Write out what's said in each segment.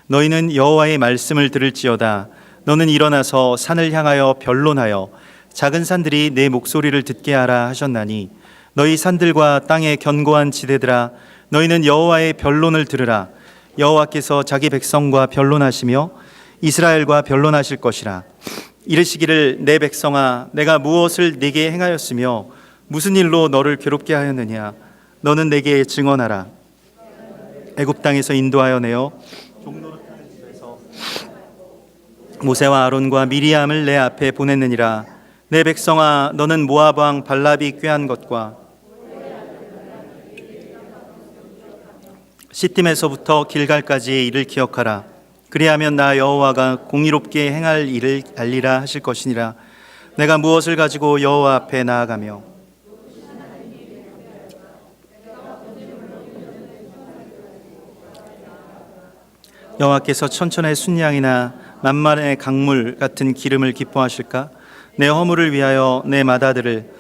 너희는 여호와의 말씀을 들을지어다. 너는 일어나서 산을 향하여 변론하여 작은 산들이 내 목소리를 듣게 하라 하셨나니 너희 산들과 땅의 견고한 지대들아 너희는 여호와의 변론을 들으라. 여호와께서 자기 백성과 변론하시며 이스라엘과 변론하실 것이라. 이르시기를 내 백성아 내가 무엇을 네게 행하였으며 무슨 일로 너를 괴롭게 하였느냐. 너는 내게 증언하라. 애굽 땅에서 인도하여 내어 종로로 타는 집에서 모세와 아론과 미리암을 내 앞에 보냈느니라. 내 백성아 너는 모압 왕 발랍이 꾀한 것과 시딤에서부터 길갈까지의 일을 기억하라. 그리하면 나 여호와가 공의롭게 행할 일을 알리라 하실 것이니라. 내가 무엇을 가지고 여호와 앞에 나아가며 여호와께서 천천의 순양이나 만만의 강물 같은 기름을 기뻐하실까? 내 허물을 위하여 내 마다들을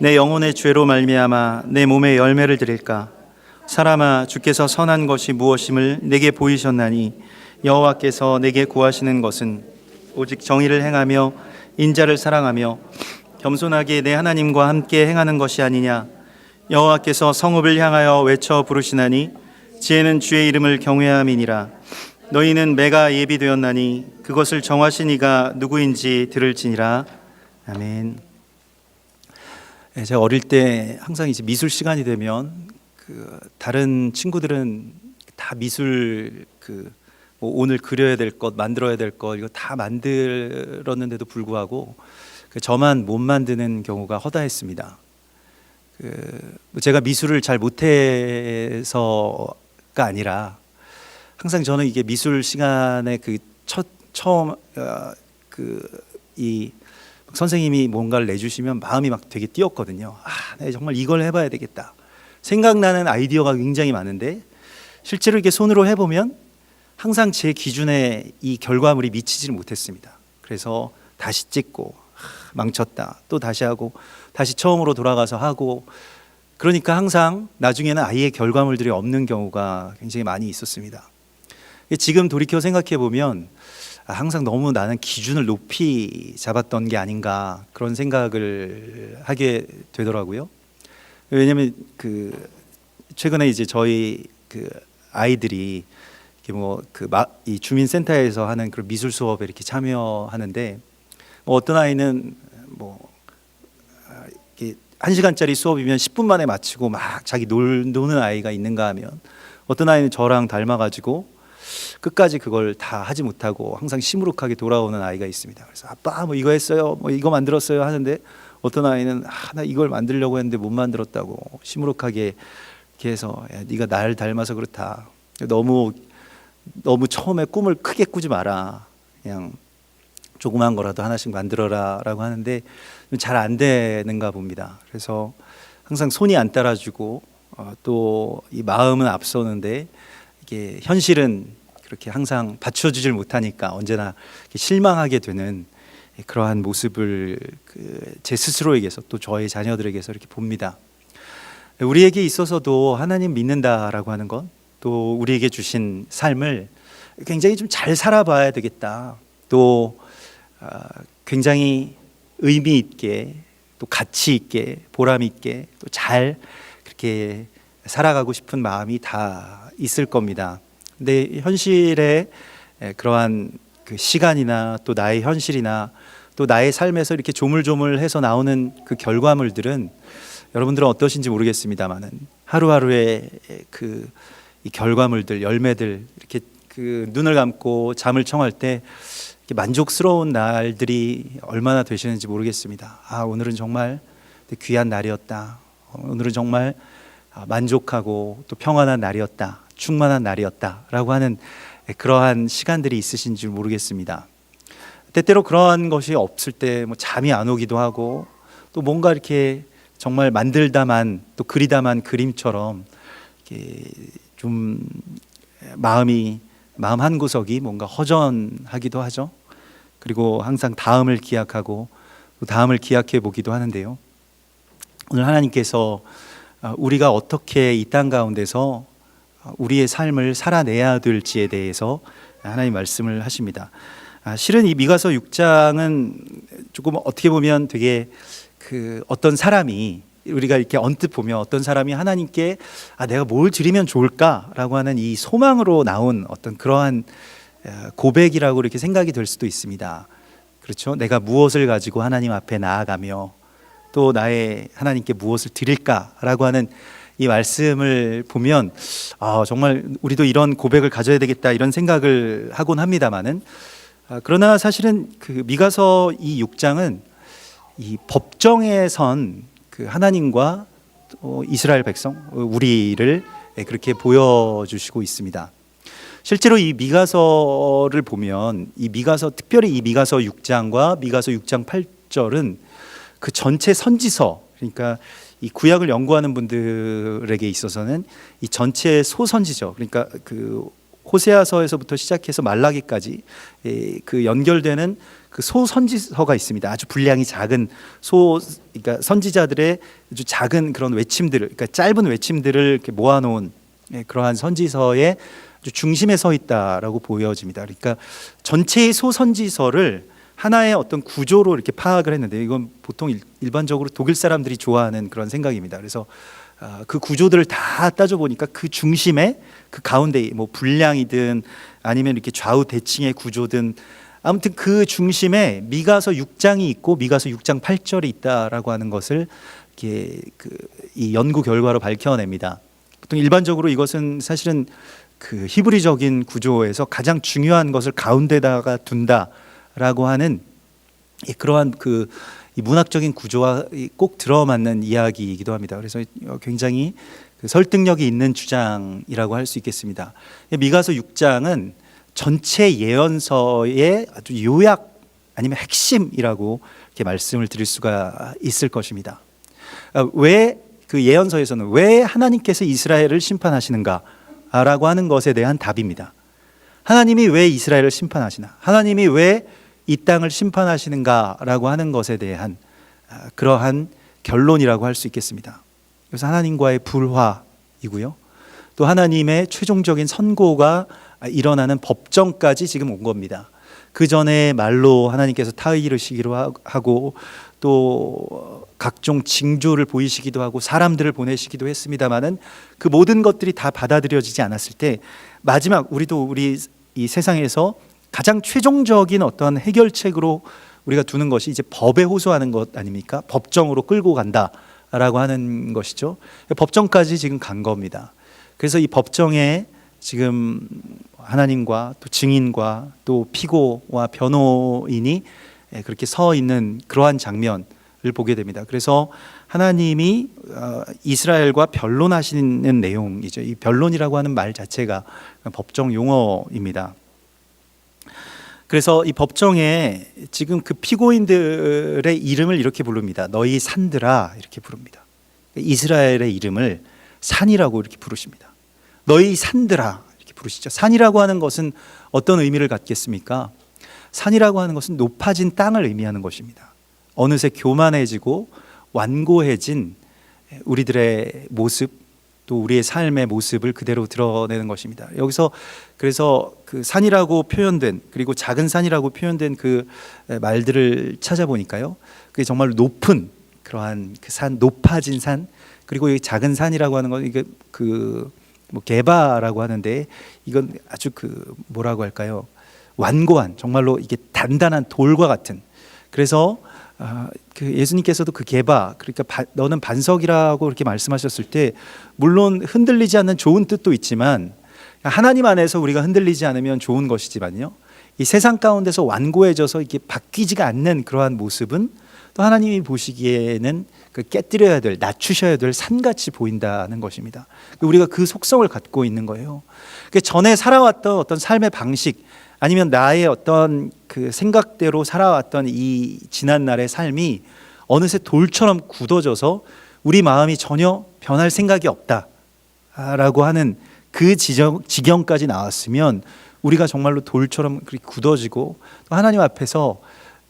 내 영혼의 죄로 말미암아 내 몸에 열매를 드릴까? 사람아 주께서 선한 것이 무엇임을 내게 보이셨나니 여호와께서 내게 구하시는 것은 오직 정의를 행하며 인자를 사랑하며 겸손하게 내 하나님과 함께 행하는 것이 아니냐. 여호와께서 성읍을 향하여 외쳐 부르시나니 지혜는 주의 이름을 경외함이니라. 너희는 매가 예비되었나니 그것을 정하신 이가 누구인지 들을지니라. 아멘. 제가 어릴 때 항상 이제 미술 시간이 되면 다른 친구들은 다 미술 뭐 오늘 그려야 될 것, 만들어야 될 것 이거 다 만들었는데도 불구하고 저만 못 만드는 경우가 허다했습니다. 제가 미술을 잘 못해서가 아니라 항상 저는 이게 미술 시간에 처음 이 선생님이 뭔가를 내주시면 마음이 막 되게 뛰었거든요. 내가 정말 이걸 해봐야 되겠다. 생각나는 아이디어가 굉장히 많은데 실제로 이렇게 손으로 해보면 항상 제 기준에 이 결과물이 미치지를 못했습니다. 그래서 다시 찍고 망쳤다 또 다시 하고 다시 처음으로 돌아가서 하고 그러니까 항상 나중에는 아예 결과물들이 없는 경우가 굉장히 많이 있었습니다. 지금 돌이켜 생각해 보면 항상 너무 나는 기준을 높이 잡았던 게 아닌가 그런 생각을 하게 되더라고요. 왜냐하면 최근에 이제 저희 아이들이 이 주민센터에서 하는 그런 미술 수업에 이렇게 참여하는데 어떤 아이는 이렇게 1시간짜리 수업이면 10분 만에 마치고 막 자기 노는 아이가 있는가 하면 어떤 아이는 저랑 닮아가지고 끝까지 그걸 다 하지 못하고 항상 시무룩하게 돌아오는 아이가 있습니다. 그래서 아빠 뭐 이거 했어요, 뭐 이거 만들었어요 하는데 어떤 아이는 나 이걸 만들려고 했는데 못 만들었다고 시무룩하게 이렇게 해서 야, 네가 날 닮아서 그렇다. 너무 처음에 꿈을 크게 꾸지 마라. 그냥 조그만 거라도 하나씩 만들어라라고 하는데 잘 안 되는가 봅니다. 그래서 항상 손이 안 따라주고 또 이 마음은 앞서는데 이게 현실은 그렇게 항상 받쳐주질 못하니까 언제나 실망하게 되는 그러한 모습을 제 스스로에게서 또 저의 자녀들에게서 이렇게 봅니다. 우리에게 있어서도 하나님 믿는다라고 하는 것, 또 우리에게 주신 삶을 굉장히 좀 잘 살아봐야 되겠다. 또 굉장히 의미 있게, 또 가치 있게, 보람 있게, 또 잘 그렇게 살아가고 싶은 마음이 다 있을 겁니다. 근데 현실에 그러한 시간이나 또 나의 현실이나 또 나의 삶에서 이렇게 조물조물해서 나오는 그 결과물들은 여러분들은 어떠신지 모르겠습니다만은 하루하루의 이 결과물들, 열매들 이렇게 눈을 감고 잠을 청할 때 만족스러운 날들이 얼마나 되시는지 모르겠습니다. 오늘은 정말 귀한 날이었다. 오늘은 정말 만족하고 또 평안한 날이었다. 충만한 날이었다라고 하는 그러한 시간들이 있으신지 모르겠습니다. 때때로 그러한 것이 없을 때 잠이 안 오기도 하고 또 뭔가 이렇게 정말 만들다만 또 그리다만 그림처럼 이렇게 좀 마음 한 구석이 뭔가 허전하기도 하죠. 그리고 항상 다음을 기약하고 또 다음을 기약해 보기도 하는데요. 오늘 하나님께서 우리가 어떻게 이 땅 가운데서 우리의 삶을 살아내야 될지에 대해서 하나님 말씀을 하십니다. 실은 이 미가서 6장은 조금 어떻게 보면 되게 그 어떤 사람이 우리가 이렇게 언뜻 보면 어떤 사람이 하나님께 내가 뭘 드리면 좋을까라고 하는 이 소망으로 나온 어떤 그러한 고백이라고 이렇게 생각이 될 수도 있습니다. 그렇죠? 내가 무엇을 가지고 하나님 앞에 나아가며 또 나의 하나님께 무엇을 드릴까라고 하는 이 말씀을 보면 정말 우리도 이런 고백을 가져야 되겠다 이런 생각을 하곤 합니다만은 그러나 사실은 그 미가서 이 6장은 이 법정에 선 그 하나님과 이스라엘 백성 우리를 그렇게 보여주시고 있습니다. 실제로 이 미가서를 보면 이 미가서 특별히 이 미가서 6장과 미가서 6장 8절은 그 전체 선지서 그러니까 이 구약을 연구하는 분들에게 있어서는 이 전체 소선지죠. 그러니까 그 호세아서에서부터 시작해서 말라기까지 그 연결되는 그 소선지서가 있습니다. 아주 분량이 작은 그러니까 선지자들의 아주 작은 그런 외침들을, 그러니까 짧은 외침들을 이렇게 모아놓은 그러한 선지서의 아주 중심에 서 있다라고 보여집니다. 그러니까 전체의 소선지서를 하나의 어떤 구조로 이렇게 파악을 했는데 이건 보통 일반적으로 독일 사람들이 좋아하는 그런 생각입니다. 그래서 그 구조들을 다 따져보니까 그 중심에 그 가운데 뭐 분량이든 아니면 이렇게 좌우 대칭의 구조든 아무튼 그 중심에 미가서 6장이 있고 미가서 6장 8절이 있다라고 하는 것을 이렇게 이 연구 결과로 밝혀냅니다. 보통 일반적으로 이것은 사실은 그 히브리적인 구조에서 가장 중요한 것을 가운데다가 둔다라고 하는 그러한 이 문학적인 구조와 꼭 들어맞는 이야기이기도 합니다. 그래서 굉장히 설득력이 있는 주장이라고 할 수 있겠습니다. 미가서 6장은 전체 예언서의 아주 요약 아니면 핵심이라고 이렇게 말씀을 드릴 수가 있을 것입니다. 왜 그 예언서에서는 왜 하나님께서 이스라엘을 심판하시는가라고 하는 것에 대한 답입니다. 하나님이 왜 이스라엘을 심판하시나? 하나님이 왜 이 땅을 심판하시는가라고 하는 것에 대한 그러한 결론이라고 할 수 있겠습니다. 그래서 하나님과의 불화이고요. 또 하나님의 최종적인 선고가 일어나는 법정까지 지금 온 겁니다. 그 전에 말로 하나님께서 타이르시기로 하고 또 각종 징조를 보이시기도 하고 사람들을 보내시기도 했습니다마는 그 모든 것들이 다 받아들여지지 않았을 때 마지막 우리 이 세상에서 가장 최종적인 어떤 해결책으로 우리가 두는 것이 이제 법에 호소하는 것 아닙니까? 법정으로 끌고 간다라고 하는 것이죠. 법정까지 지금 간 겁니다. 그래서 이 법정에 지금 하나님과 또 증인과 또 피고와 변호인이 그렇게 서 있는 그러한 장면을 보게 됩니다. 그래서 하나님이 이스라엘과 변론하시는 내용이죠. 이 변론이라고 하는 말 자체가 법정 용어입니다. 그래서 이 법정에 지금 그 피고인들의 이름을 이렇게 부릅니다. 너희 산들아 이렇게 부릅니다. 이스라엘의 이름을 산이라고 이렇게 부르십니다. 너희 산들아 이렇게 부르시죠. 산이라고 하는 것은 어떤 의미를 갖겠습니까? 산이라고 하는 것은 높아진 땅을 의미하는 것입니다. 어느새 교만해지고 완고해진 우리들의 모습 또 우리의 삶의 모습을 그대로 드러내는 것입니다. 여기서 그래서 그 산이라고 표현된 그리고 작은 산이라고 표현된 그 말들을 찾아보니까요, 그게 정말 높은 그러한 그 산, 높아진 산, 그리고 이 작은 산이라고 하는 건 이게 뭐 게바라고 하는데 이건 아주 뭐라고 할까요? 완고한 정말로 이게 단단한 돌과 같은. 그래서 그 예수님께서도 그 게바 그러니까 너는 반석이라고 그렇게 말씀하셨을 때 물론 흔들리지 않는 좋은 뜻도 있지만 하나님 안에서 우리가 흔들리지 않으면 좋은 것이지만요, 이 세상 가운데서 완고해져서 이게 바뀌지가 않는 그러한 모습은 또 하나님이 보시기에는 깨뜨려야 될, 낮추셔야 될 산같이 보인다는 것입니다. 우리가 그 속성을 갖고 있는 거예요. 전에 살아왔던 어떤 삶의 방식 아니면 나의 어떤 그 생각대로 살아왔던 이 지난 날의 삶이 어느새 돌처럼 굳어져서 우리 마음이 전혀 변할 생각이 없다라고 하는 그 지경까지 나왔으면 우리가 정말로 돌처럼 그렇게 굳어지고 또 하나님 앞에서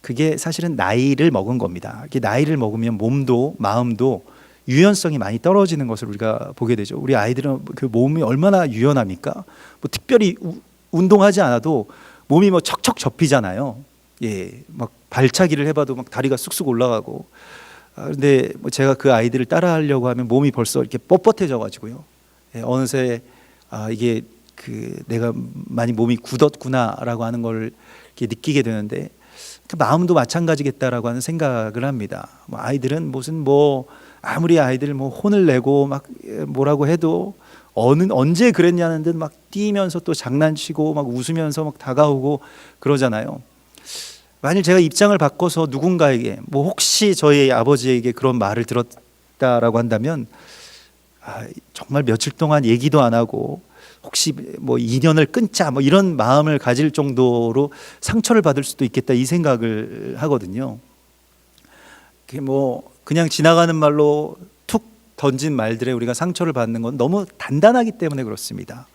그게 사실은 나이를 먹은 겁니다. 이렇게 나이를 먹으면 몸도 마음도 유연성이 많이 떨어지는 것을 우리가 보게 되죠. 우리 아이들은 그 몸이 얼마나 유연합니까? 뭐 특별히 운동하지 않아도 몸이 뭐 척척 접히잖아요. 예, 막 발차기를 해봐도 막 다리가 쑥쑥 올라가고. 근데 뭐 제가 그 아이들을 따라하려고 하면 몸이 벌써 이렇게 뻣뻣해져 가지고요. 예, 어느새 이게 그 내가 많이 몸이 굳었구나라고 하는 걸 이렇게 느끼게 되는데, 그 마음도 마찬가지겠다라고 하는 생각을 합니다. 뭐 아이들은 무슨 뭐 아무리 아이들 뭐 혼을 내고 막 뭐라고 해도 언제 그랬냐는 듯 막 뛰면서 또 장난치고 막 웃으면서 막 다가오고 그러잖아요. 만일 제가 입장을 바꿔서 누군가에게 뭐 혹시 저희 아버지에게 그런 말을 들었다라고 한다면 정말 며칠 동안 얘기도 안 하고 혹시 뭐 인연을 끊자 뭐 이런 마음을 가질 정도로 상처를 받을 수도 있겠다, 이 생각을 하거든요. 그게 뭐 그냥 지나가는 말로 툭 던진 말들에 우리가 상처를 받는 건 너무 단단하기 때문에 그렇습니다.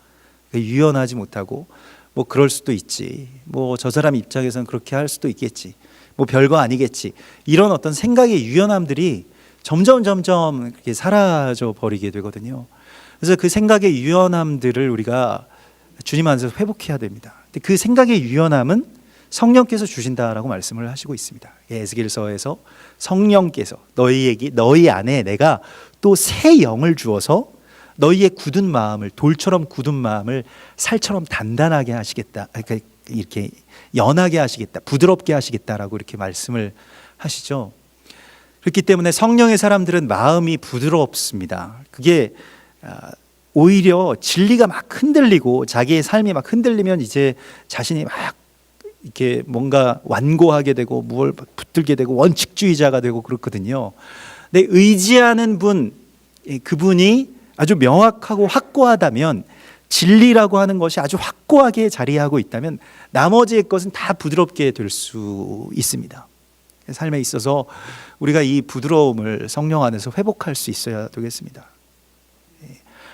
유연하지 못하고 뭐 그럴 수도 있지, 뭐 저 사람 입장에서는 그렇게 할 수도 있겠지, 뭐 별거 아니겠지, 이런 어떤 생각의 유연함들이 점점 이렇게 사라져 버리게 되거든요. 그래서 그 생각의 유연함들을 우리가 주님 안에서 회복해야 됩니다. 근데 그 생각의 유연함은 성령께서 주신다라고 말씀을 하시고 있습니다. 에스겔서에서 성령께서 너희 안에 내가 또 새 영을 주어서 너희의 굳은 마음을, 돌처럼 굳은 마음을 살처럼 단단하게 하시겠다, 그러니까 이렇게 연하게 하시겠다, 부드럽게 하시겠다라고 이렇게 말씀을 하시죠. 그렇기 때문에 성령의 사람들은 마음이 부드럽습니다. 그게 오히려 진리가 막 흔들리고 자기의 삶이 막 흔들리면 이제 자신이 막 이렇게 뭔가 완고하게 되고 무얼 붙들게 되고 원칙주의자가 되고 그렇거든요. 근데 의지하는 분, 그분이 아주 명확하고 확고하다면, 진리라고 하는 것이 아주 확고하게 자리하고 있다면 나머지의 것은 다 부드럽게 될 수 있습니다. 삶에 있어서 우리가 이 부드러움을 성령 안에서 회복할 수 있어야 되겠습니다.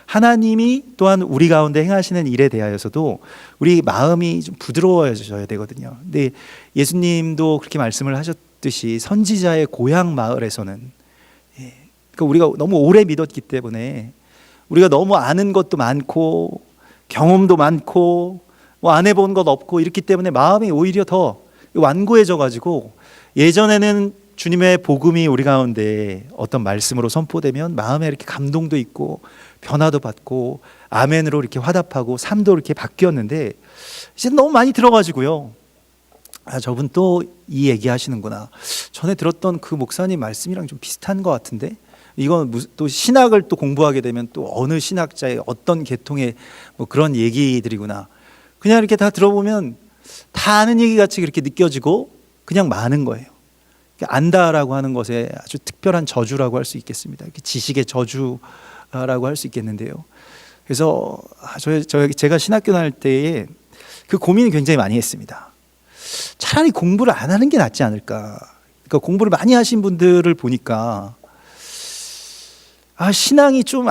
하나님이 또한 우리 가운데 행하시는 일에 대하여서도 우리 마음이 좀 부드러워져야 되거든요. 근데 예수님도 그렇게 말씀을 하셨듯이 선지자의 고향 마을에서는, 그러니까 우리가 너무 오래 믿었기 때문에 우리가 너무 아는 것도 많고 경험도 많고 뭐 안 해본 것 없고 이렇기 때문에 마음이 오히려 더 완고해져 가지고, 예전에는 주님의 복음이 우리 가운데 어떤 말씀으로 선포되면 마음에 이렇게 감동도 있고 변화도 받고 아멘으로 이렇게 화답하고 삶도 이렇게 바뀌었는데, 이제 너무 많이 들어가지고요. 저분 또 이 얘기 하시는구나, 전에 들었던 그 목사님 말씀이랑 좀 비슷한 것 같은데, 이건 또 신학을 또 공부하게 되면 또 어느 신학자의 어떤 계통의 뭐 그런 얘기들이구나, 그냥 이렇게 다 들어보면 다 아는 얘기 같이 그렇게 느껴지고 그냥 많은 거예요. 안다라고 하는 것에 아주 특별한 저주라고 할 수 있겠습니다. 지식의 저주라고 할 수 있겠는데요. 그래서 제가 신학교 다닐 때에 그 고민을 굉장히 많이 했습니다. 차라리 공부를 안 하는 게 낫지 않을까. 그러니까 공부를 많이 하신 분들을 보니까 신앙이 좀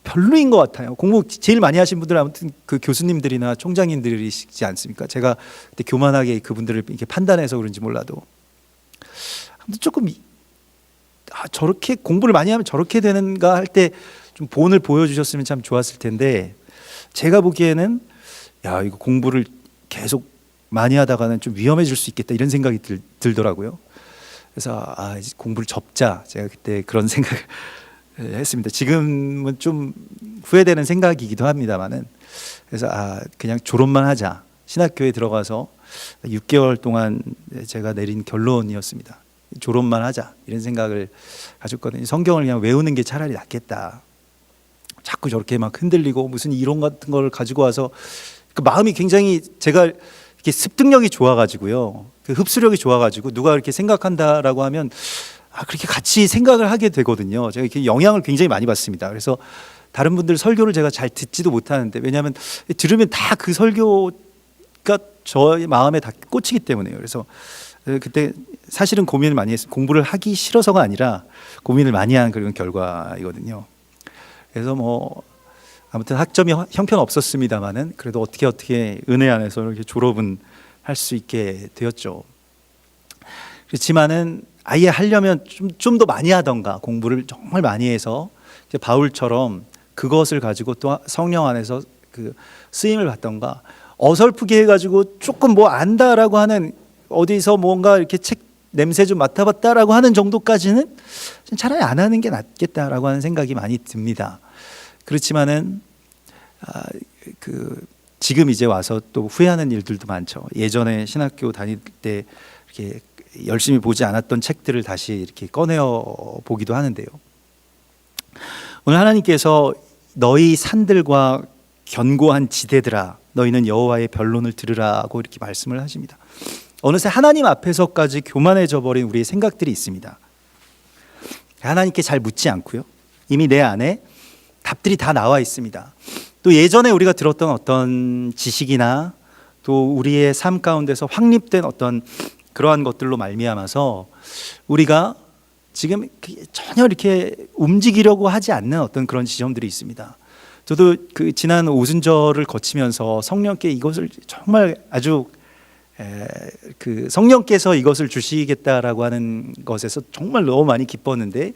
별로인 것 같아요. 공부 제일 많이 하신 분들은 아무튼 그 교수님들이나 총장님들이시지 않습니까? 제가 그때 교만하게 그분들을 이렇게 판단해서 그런지 몰라도 아무튼 조금 저렇게 공부를 많이 하면 저렇게 되는가 할 때 좀 본을 보여주셨으면 참 좋았을 텐데, 제가 보기에는 이거 공부를 계속 많이 하다가는 좀 위험해질 수 있겠다, 이런 생각이 들더라고요. 그래서 이제 공부를 접자, 제가 그때 그런 생각을 했습니다. 지금은 좀 후회되는 생각이기도 합니다만은, 그래서 그냥 졸업만 하자, 신학교에 들어가서 6개월 동안 제가 내린 결론이었습니다. 졸업만 하자, 이런 생각을 가졌거든요. 성경을 그냥 외우는 게 차라리 낫겠다. 자꾸 저렇게 막 흔들리고 무슨 이론 같은 걸 가지고 와서 그 마음이 굉장히, 제가 이렇게 습득력이 좋아가지고요, 그 흡수력이 좋아가지고 누가 이렇게 생각한다라고 하면 그렇게 같이 생각을 하게 되거든요. 제가 이렇게 영향을 굉장히 많이 받습니다. 그래서 다른 분들 설교를 제가 잘 듣지도 못하는데, 왜냐하면 들으면 다 그 설교가 저의 마음에 다 꽂히기 때문에요. 그래서 그때 사실은 고민을 많이 했어요. 공부를 하기 싫어서가 아니라 고민을 많이 한 그런 결과이거든요. 그래서 뭐 아무튼 학점이 형편없었습니다만은 그래도 어떻게 은혜 안에서 이렇게 졸업은 할 수 있게 되었죠. 그렇지만은 아예 하려면 좀 더 많이 하던가, 공부를 정말 많이 해서 이제 바울처럼 그것을 가지고 또 성령 안에서 그 쓰임을 받던가, 어설프게 해가지고 조금 뭐 안다라고 하는, 어디서 뭔가 이렇게 책 냄새 좀 맡아봤다라고 하는 정도까지는 차라리 안 하는 게 낫겠다라고 하는 생각이 많이 듭니다. 그렇지만은 지금 이제 와서 또 후회하는 일들도 많죠. 예전에 신학교 다닐 때 이렇게 열심히 보지 않았던 책들을 다시 이렇게 꺼내어 보기도 하는데요. 오늘 하나님께서 너희 산들과 견고한 지대들아 너희는 여호와의 변론을 들으라고 이렇게 말씀을 하십니다. 어느새 하나님 앞에서까지 교만해져 버린 우리의 생각들이 있습니다. 하나님께 잘 묻지 않고요. 이미 내 안에 답들이 다 나와 있습니다. 또 예전에 우리가 들었던 어떤 지식이나 또 우리의 삶 가운데서 확립된 어떤 그러한 것들로 말미암아서 우리가 지금 전혀 이렇게 움직이려고 하지 않는 어떤 그런 지점들이 있습니다. 저도 그 지난 오순절을 거치면서 성령께 이것을 정말 아주 그 성령께서 이것을 주시겠다라고 하는 것에서 정말 너무 많이 기뻤는데,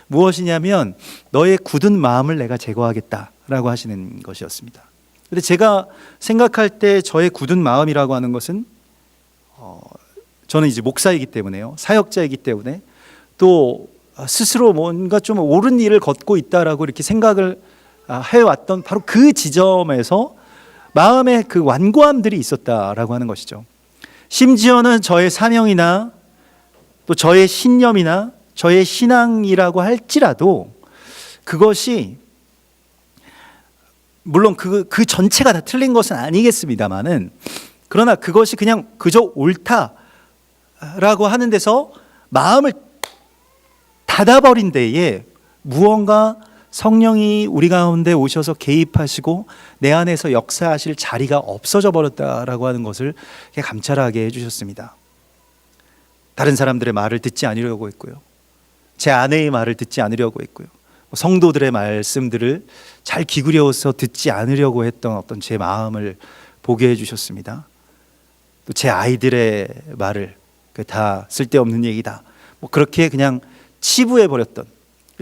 무엇이냐면 너의 굳은 마음을 내가 제거하겠다라고 하시는 것이었습니다. 근데 제가 생각할 때 저의 굳은 마음이라고 하는 것은 저는 이제 목사이기 때문에요, 사역자이기 때문에 또 스스로 뭔가 좀 옳은 일을 걷고 있다라고 이렇게 생각을 해왔던 바로 그 지점에서 마음의 그 완고함들이 있었다라고 하는 것이죠. 심지어는 저의 사명이나 또 저의 신념이나 저의 신앙이라고 할지라도 그것이 물론 그 전체가 다 틀린 것은 아니겠습니다만은, 그러나 그것이 그냥 그저 옳다라고 하는 데서 마음을 닫아버린 데에 무언가 성령이 우리 가운데 오셔서 개입하시고 내 안에서 역사하실 자리가 없어져 버렸다라고 하는 것을 감찰하게 해주셨습니다. 다른 사람들의 말을 듣지 않으려고 했고요, 제 아내의 말을 듣지 않으려고 했고요, 성도들의 말씀들을 잘 기울여서 듣지 않으려고 했던 어떤 제 마음을 보게 해주셨습니다. 또 제 아이들의 말을 다 쓸데없는 얘기다 뭐 그렇게 그냥 치부해 버렸던,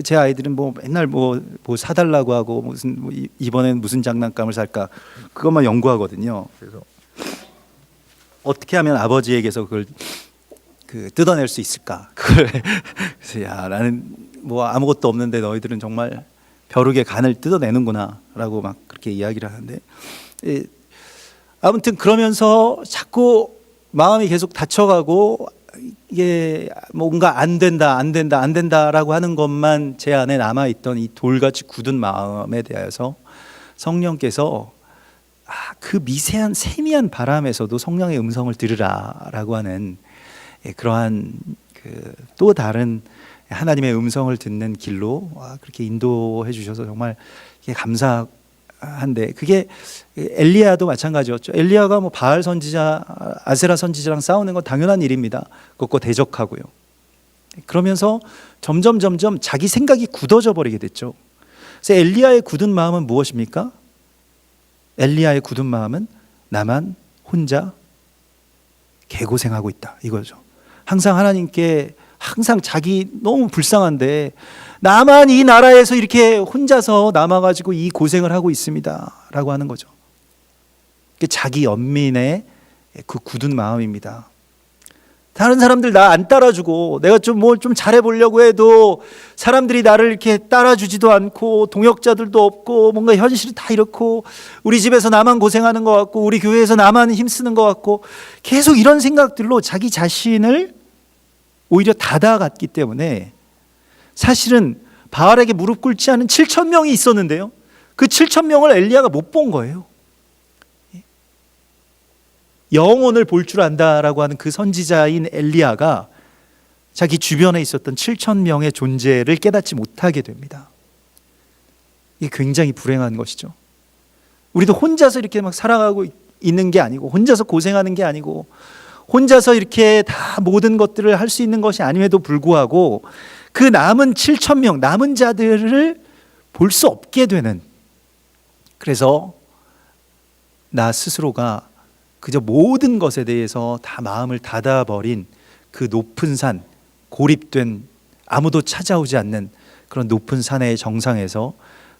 제 아이들은 뭐 맨날 뭐 사달라고 하고 무슨 이번엔 무슨 장난감을 살까 그것만 연구하거든요. 그래서 어떻게 하면 아버지에게서 그걸 뜯어낼 수 있을까? 그래서 야, 나는 뭐 아무것도 없는데 너희들은 정말 벼룩의 간을 뜯어내는구나라고 막 그렇게 이야기를 하는데, 아무튼 그러면서 자꾸 마음이 계속 다쳐가고 이게 뭔가 안 된다라고 하는 것만 제 안에 남아있던 이 돌같이 굳은 마음에 대해서 성령께서 그 미세한 세미한 바람에서도 성령의 음성을 들으라라고 하는 그러한 또 다른 하나님의 음성을 듣는 길로 그렇게 인도해 주셔서 정말 감사한데, 그게 엘리야도 마찬가지였죠. 엘리야가 뭐 바알 선지자, 아세라 선지자랑 싸우는 건 당연한 일입니다. 그것과 대적하고요. 그러면서 점점 자기 생각이 굳어져 버리게 됐죠. 그래서 엘리야의 굳은 마음은 무엇입니까? 엘리야의 굳은 마음은 나만 혼자 개고생하고 있다 이거죠. 항상 하나님께 항상 자기 너무 불쌍한데 나만 이 나라에서 이렇게 혼자서 남아가지고 이 고생을 하고 있습니다 라고 하는 거죠. 자기 연민의 그 굳은 마음입니다. 다른 사람들 나 안 따라주고 내가 좀 뭘 좀 잘해보려고 해도 사람들이 나를 이렇게 따라주지도 않고 동역자들도 없고 뭔가 현실이 다 이렇고 우리 집에서 나만 고생하는 것 같고 우리 교회에서 나만 힘쓰는 것 같고 계속 이런 생각들로 자기 자신을 오히려 닫아갔기 때문에, 사실은 바알에게 무릎 꿇지 않은 7,000명이 있었는데요, 그 7,000명을 엘리야가 못 본 거예요. 영혼을 볼 줄 안다라고 하는 그 선지자인 엘리야가 자기 주변에 있었던 7,000명의 존재를 깨닫지 못하게 됩니다. 이게 굉장히 불행한 것이죠. 우리도 혼자서 이렇게 막 살아가고 있는 게 아니고, 혼자서 고생하는 게 아니고, 혼자서 이렇게 다 모든 것들을 할 수 있는 것이 아님에도 불구하고 그 남은 7,000명, 남은 자들을 볼 수 없게 되는, 그래서 나 스스로가 그저 모든 것에 대해서 다 마음을 닫아버린 그 높은 산, 고립된 아무도 찾아오지 않는 그런 높은 산의 정상에서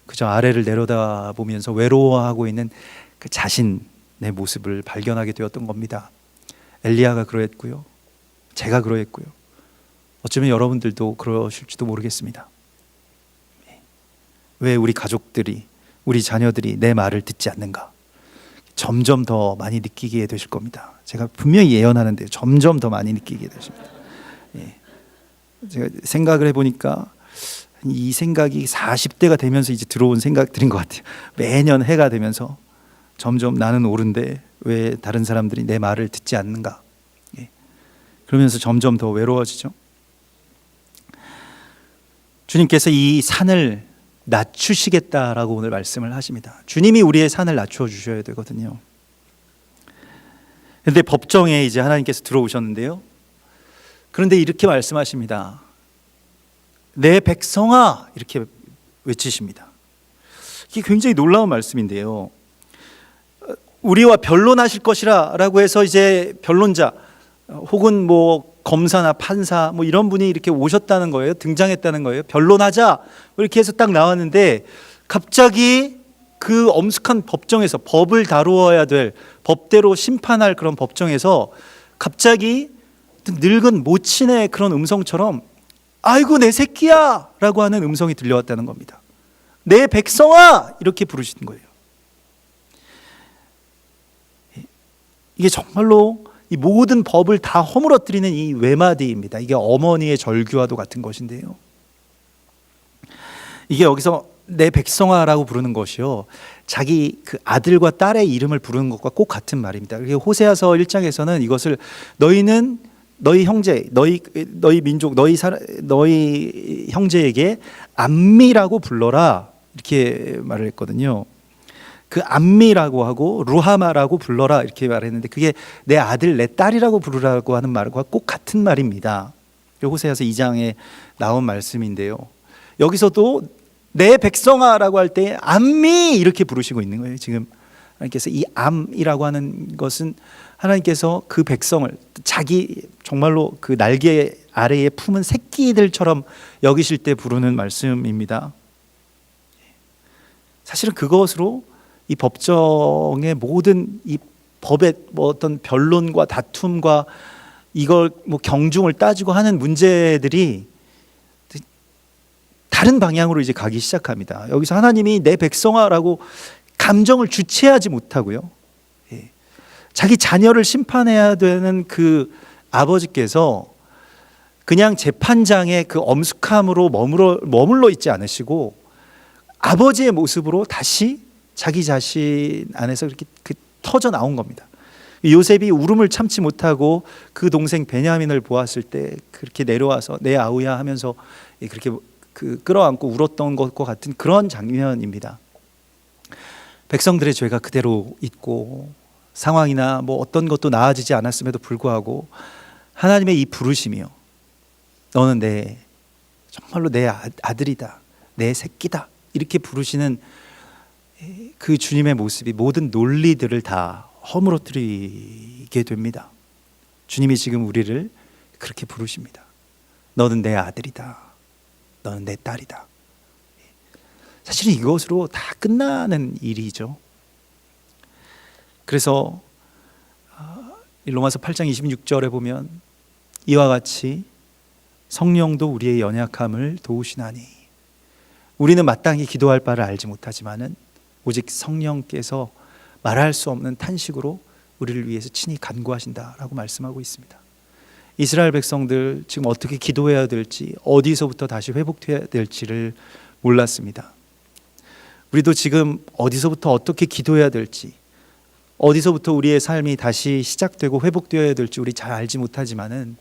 그저 아래를 내려다보면서 외로워하고 있는 그 자신, 내 모습을 발견하게 되었던 겁니다. 엘리야가 그러했고요. 제가 그러했고요. 어쩌면 여러분들도 그러실지도 모르겠습니다. 왜 우리 가족들이, 우리 자녀들이 내 말을 듣지 않는가? 점점 더 많이 느끼게 되실 겁니다. 제가 분명히 예언하는데 점점 더 많이 느끼게 되십니다. 제가 생각을 해보니까 이 생각이 40대가 되면서 이제 들어온 생각들인 것 같아요. 매년 해가 되면서 점점 나는 옳은데 왜 다른 사람들이 내 말을 듣지 않는가? 그러면서 점점 더 외로워지죠. 주님께서 이 산을 낮추시겠다라고 오늘 말씀을 하십니다. 주님이 우리의 산을 낮추어 주셔야 되거든요. 그런데 법정에 이제 하나님께서 들어오셨는데요. 그런데 이렇게 말씀하십니다. 내 백성아, 이렇게 외치십니다. 이게 굉장히 놀라운 말씀인데요. 우리와 변론하실 것이라 라고 해서 이제 변론자 혹은 뭐 검사나 판사 뭐 이런 분이 이렇게 오셨다는 거예요. 등장했다는 거예요. 변론하자 이렇게 해서 딱 나왔는데 갑자기 그 엄숙한 법정에서, 법을 다루어야 될, 법대로 심판할 그런 법정에서 갑자기 늙은 모친의 그런 음성처럼 아이고 내 새끼야 라고 하는 음성이 들려왔다는 겁니다. 내 백성아 이렇게 부르시는 거예요. 이게 정말로 이 모든 법을 다 허물어뜨리는 이 외마디입니다. 이게 어머니의 절규와도 같은 것인데요. 이게 여기서 내 백성아라고 부르는 것이요, 자기 그 아들과 딸의 이름을 부르는 것과 꼭 같은 말입니다. 호세아서 1장에서는 이것을 너희는 너희 형제, 너희 민족, 너희 형제에게 암미라고 불러라 이렇게 말을 했거든요. 그 암미라고 하고 루하마라고 불러라 이렇게 말했는데 그게 내 아들, 내 딸이라고 부르라고 하는 말과 꼭 같은 말입니다. 호세아서 2장에 나온 말씀인데요. 여기서도 내 백성아라고 할 때 암미 이렇게 부르시고 있는 거예요. 지금 하나님께서 이 암이라고 하는 것은 하나님께서 그 백성을 자기 정말로 그 날개 아래에 품은 새끼들처럼 여기실 때 부르는 말씀입니다. 사실은 그것으로 이 법정의 모든 이 법의 뭐 어떤 변론과 다툼과 이걸 뭐 경중을 따지고 하는 문제들이 다른 방향으로 이제 가기 시작합니다. 여기서 하나님이 내 백성아라고 감정을 주체하지 못하고요, 자기 자녀를 심판해야 되는 그 아버지께서 그냥 재판장의 그 엄숙함으로 머물러 있지 않으시고 아버지의 모습으로 다시 자기 자신 안에서 이렇게 터져 나온 겁니다. 요셉이 울음을 참지 못하고 그 동생 베냐민을 보았을 때 그렇게 내려와서 내 아우야 하면서 그렇게 끌어안고 울었던 것과 같은 그런 장면입니다. 백성들의 죄가 그대로 있고 상황이나 뭐 어떤 것도 나아지지 않았음에도 불구하고 하나님의 이 부르심이요, 너는 정말로 내 아들이다, 내 새끼다 이렇게 부르시는 그 주님의 모습이 모든 논리들을 다 허물어뜨리게 됩니다. 주님이 지금 우리를 그렇게 부르십니다. 너는 내 아들이다, 너는 내 딸이다. 사실은 이것으로 다 끝나는 일이죠. 그래서 로마서 8장 26절에 보면 이와 같이 성령도 우리의 연약함을 도우시나니 우리는 마땅히 기도할 바를 알지 못하지만은 오직 성령께서 말할 수 없는 탄식으로 우리를 위해서 친히 간구하신다라고 말씀하고 있습니다. 이스라엘 백성들 지금 어떻게 기도해야 될지, 어디서부터 다시 회복해야 될지를 몰랐습니다. 우리도 지금 어디서부터 어떻게 기도해야 될지, 어디서부터 우리의 삶이 다시 시작되고 회복되어야 될지 우리 잘 알지 못하지만은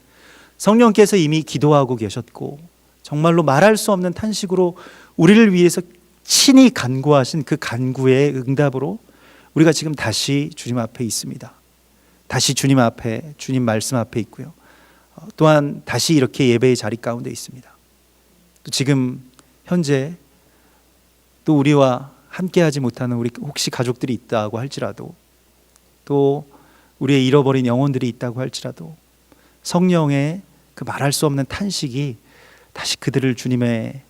성령께서 이미 기도하고 계셨고 정말로 말할 수 없는 탄식으로 우리를 위해서 친히 간구하신 그 간구의 응답으로 우리가 지금 다시 주님 앞에 있습니다. 다시 주님 앞에, 주님 말씀 앞에 있고요, 또한 다시 이렇게 예배의 자리 가운데 있습니다. 또 지금 현재 또 우리와 함께하지 못하는 우리 혹시 가족들이 있다고 할지라도, 또 우리의 잃어버린 영혼들이 있다고 할지라도 성령의 그 말할 수 없는 탄식이 다시 그들을 주님의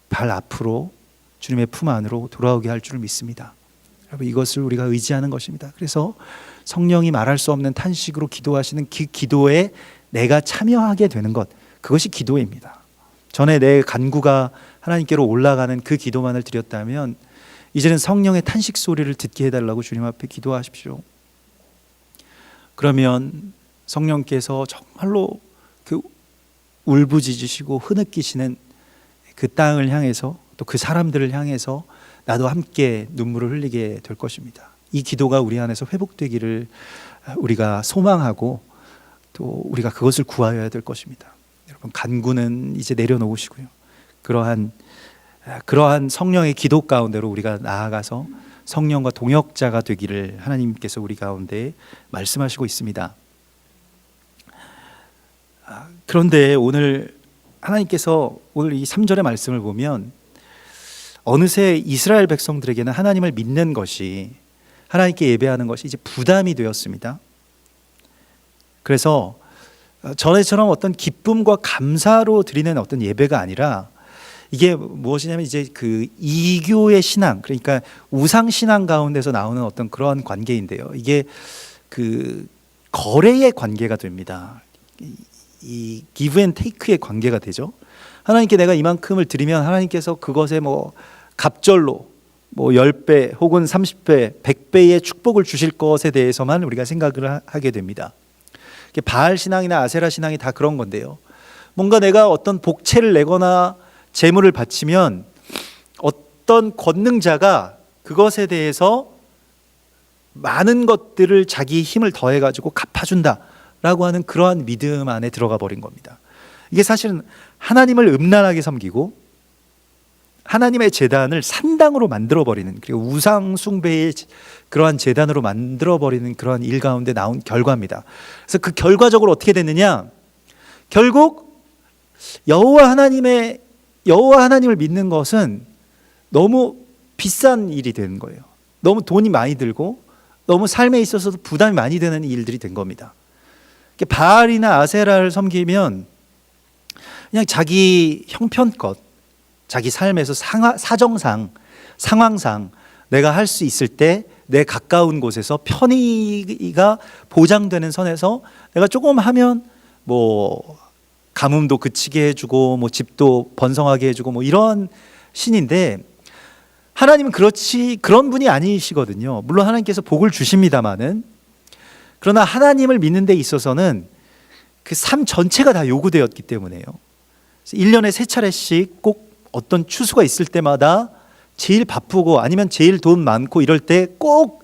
발 앞으로, 주님의 품 안으로 돌아오게 할 줄 믿습니다. 여러분, 이것을 우리가 의지하는 것입니다. 그래서 성령이 말할 수 없는 탄식으로 기도하시는 그 기도에 내가 참여하게 되는 것, 그것이 기도입니다. 전에 내 간구가 하나님께로 올라가는 그 기도만을 드렸다면 이제는 성령의 탄식 소리를 듣게 해달라고 주님 앞에 기도하십시오. 그러면 성령께서 정말로 그 울부짖으시고 흐느끼시는 그 땅을 향해서, 또 그 사람들을 향해서 나도 함께 눈물을 흘리게 될 것입니다. 이 기도가 우리 안에서 회복되기를 우리가 소망하고 또 우리가 그것을 구하여야 될 것입니다. 여러분, 간구는 이제 내려놓으시고요. 그러한 성령의 기도 가운데로 우리가 나아가서 성령과 동역자가 되기를 하나님께서 우리 가운데 말씀하시고 있습니다. 그런데 오늘 하나님께서 오늘 이 3절의 말씀을 보면 어느새 이스라엘 백성들에게는 하나님을 믿는 것이, 하나님께 예배하는 것이 이제 부담이 되었습니다. 그래서 전에처럼 어떤 기쁨과 감사로 드리는 어떤 예배가 아니라 이게 무엇이냐면 이제 그 이교의 신앙, 그러니까 우상 신앙 가운데서 나오는 어떤 그러한 관계인데요. 이게 그 거래의 관계가 됩니다. 이 give and take의 관계가 되죠. 하나님께 내가 이만큼을 드리면 하나님께서 그것에 뭐 갑절로 뭐 10배 혹은 30배, 100배의 축복을 주실 것에 대해서만 우리가 생각을 하게 됩니다. 바알 신앙이나 아세라 신앙이 다 그런 건데요. 뭔가 내가 어떤 복채를 내거나 재물을 바치면 어떤 권능자가 그것에 대해서 많은 것들을 자기 힘을 더해가지고 갚아준다라고 하는 그러한 믿음 안에 들어가 버린 겁니다. 이게 사실은 하나님을 음란하게 섬기고 하나님의 제단을 산당으로 만들어버리는, 그리고 우상 숭배의 그러한 제단으로 만들어버리는 그러한 일 가운데 나온 결과입니다. 그래서 그 결과적으로 어떻게 됐느냐, 결국 여호와 하나님을 믿는 것은 너무 비싼 일이 되는 거예요. 너무 돈이 많이 들고 너무 삶에 있어서도 부담이 많이 되는 일들이 된 겁니다. 바알이나 아세라를 섬기면 그냥 자기 형편껏, 자기 삶에서 사정상, 상황상 내가 할 수 있을 때 내 가까운 곳에서 편의가 보장되는 선에서 내가 조금 하면 뭐 가뭄도 그치게 해주고 뭐 집도 번성하게 해주고 뭐 이런 신인데, 하나님은 그런 분이 아니시거든요. 물론 하나님께서 복을 주십니다마는, 그러나 하나님을 믿는 데 있어서는 그 삶 전체가 다 요구되었기 때문에요. 1년에 3차례씩 꼭 어떤 추수가 있을 때마다 제일 바쁘고 아니면 제일 돈 많고 이럴 때 꼭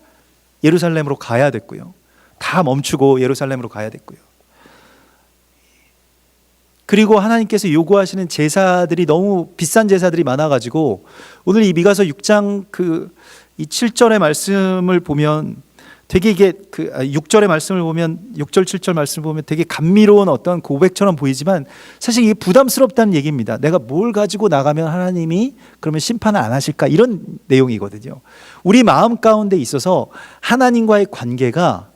예루살렘으로 가야 됐고요. 다 멈추고 예루살렘으로 가야 됐고요. 그리고 하나님께서 요구하시는 제사들이 너무 비싼 제사들이 많아가지고 오늘 이 미가서 6장 이 7절의 말씀을 보면 되게 이게 6절의 말씀을 보면 6절 7절 말씀을 보면 되게 감미로운 어떤 고백처럼 보이지만 사실 이게 부담스럽다는 얘기입니다. 내가 뭘 가지고 나가면 하나님이 그러면 심판을 안 하실까, 이런 내용이거든요. 우리 마음 가운데 있어서 하나님과의 관계가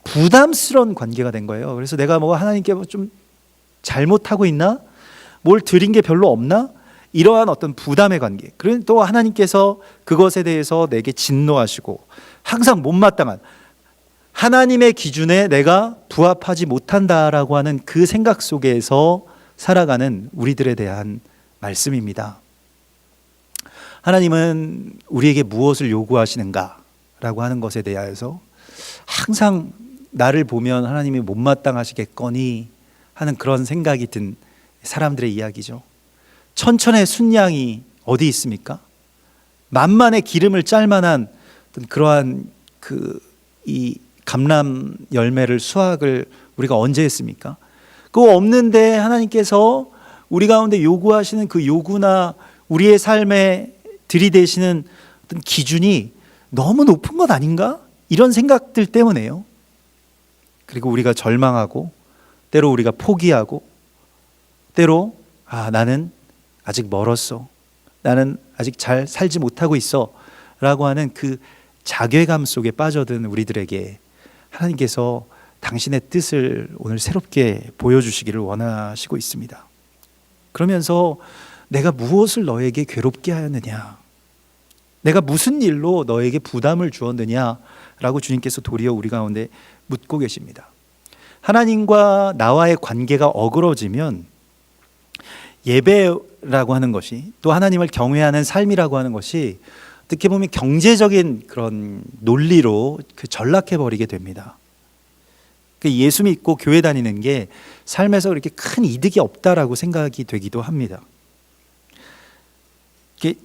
부담스러운 관계가 된 거예요. 그래서 내가 뭐 하나님께 좀 잘못하고 있나? 뭘 드린 게 별로 없나? 이러한 어떤 부담의 관계. 그리고 또 하나님께서 그것에 대해서 내게 진노하시고 항상 못마땅한 하나님의 기준에 내가 부합하지 못한다라고 하는 그 생각 속에서 살아가는 우리들에 대한 말씀입니다. 하나님은 우리에게 무엇을 요구하시는가라고 하는 것에 대하여서 항상 나를 보면 하나님이 못마땅하시겠거니 하는 그런 생각이 든 사람들의 이야기죠. 천천의 순양이 어디 있습니까? 만만의 기름을 짤 만한 그러한 이 감람 열매를 수확을 우리가 언제 했습니까? 그거 없는데 하나님께서 우리 가운데 요구하시는 그 요구나 우리의 삶에 들이대시는 어떤 기준이 너무 높은 것 아닌가? 이런 생각들 때문에요. 그리고 우리가 절망하고 때로 우리가 포기하고 때로 나는 아직 멀었어, 나는 아직 잘 살지 못하고 있어 라고 하는 그 자괴감 속에 빠져든 우리들에게 하나님께서 당신의 뜻을 오늘 새롭게 보여주시기를 원하시고 있습니다. 그러면서 내가 무엇을 너에게 괴롭게 하였느냐, 내가 무슨 일로 너에게 부담을 주었느냐라고 주님께서 도리어 우리 가운데 묻고 계십니다. 하나님과 나와의 관계가 어그러지면 예배라고 하는 것이, 또 하나님을 경외하는 삶이라고 하는 것이 어떻게 보면 경제적인 그런 논리로 전락해 버리게 됩니다. 예수 믿고 교회 다니는 게 삶에서 그렇게 큰 이득이 없다라고 생각이 되기도 합니다.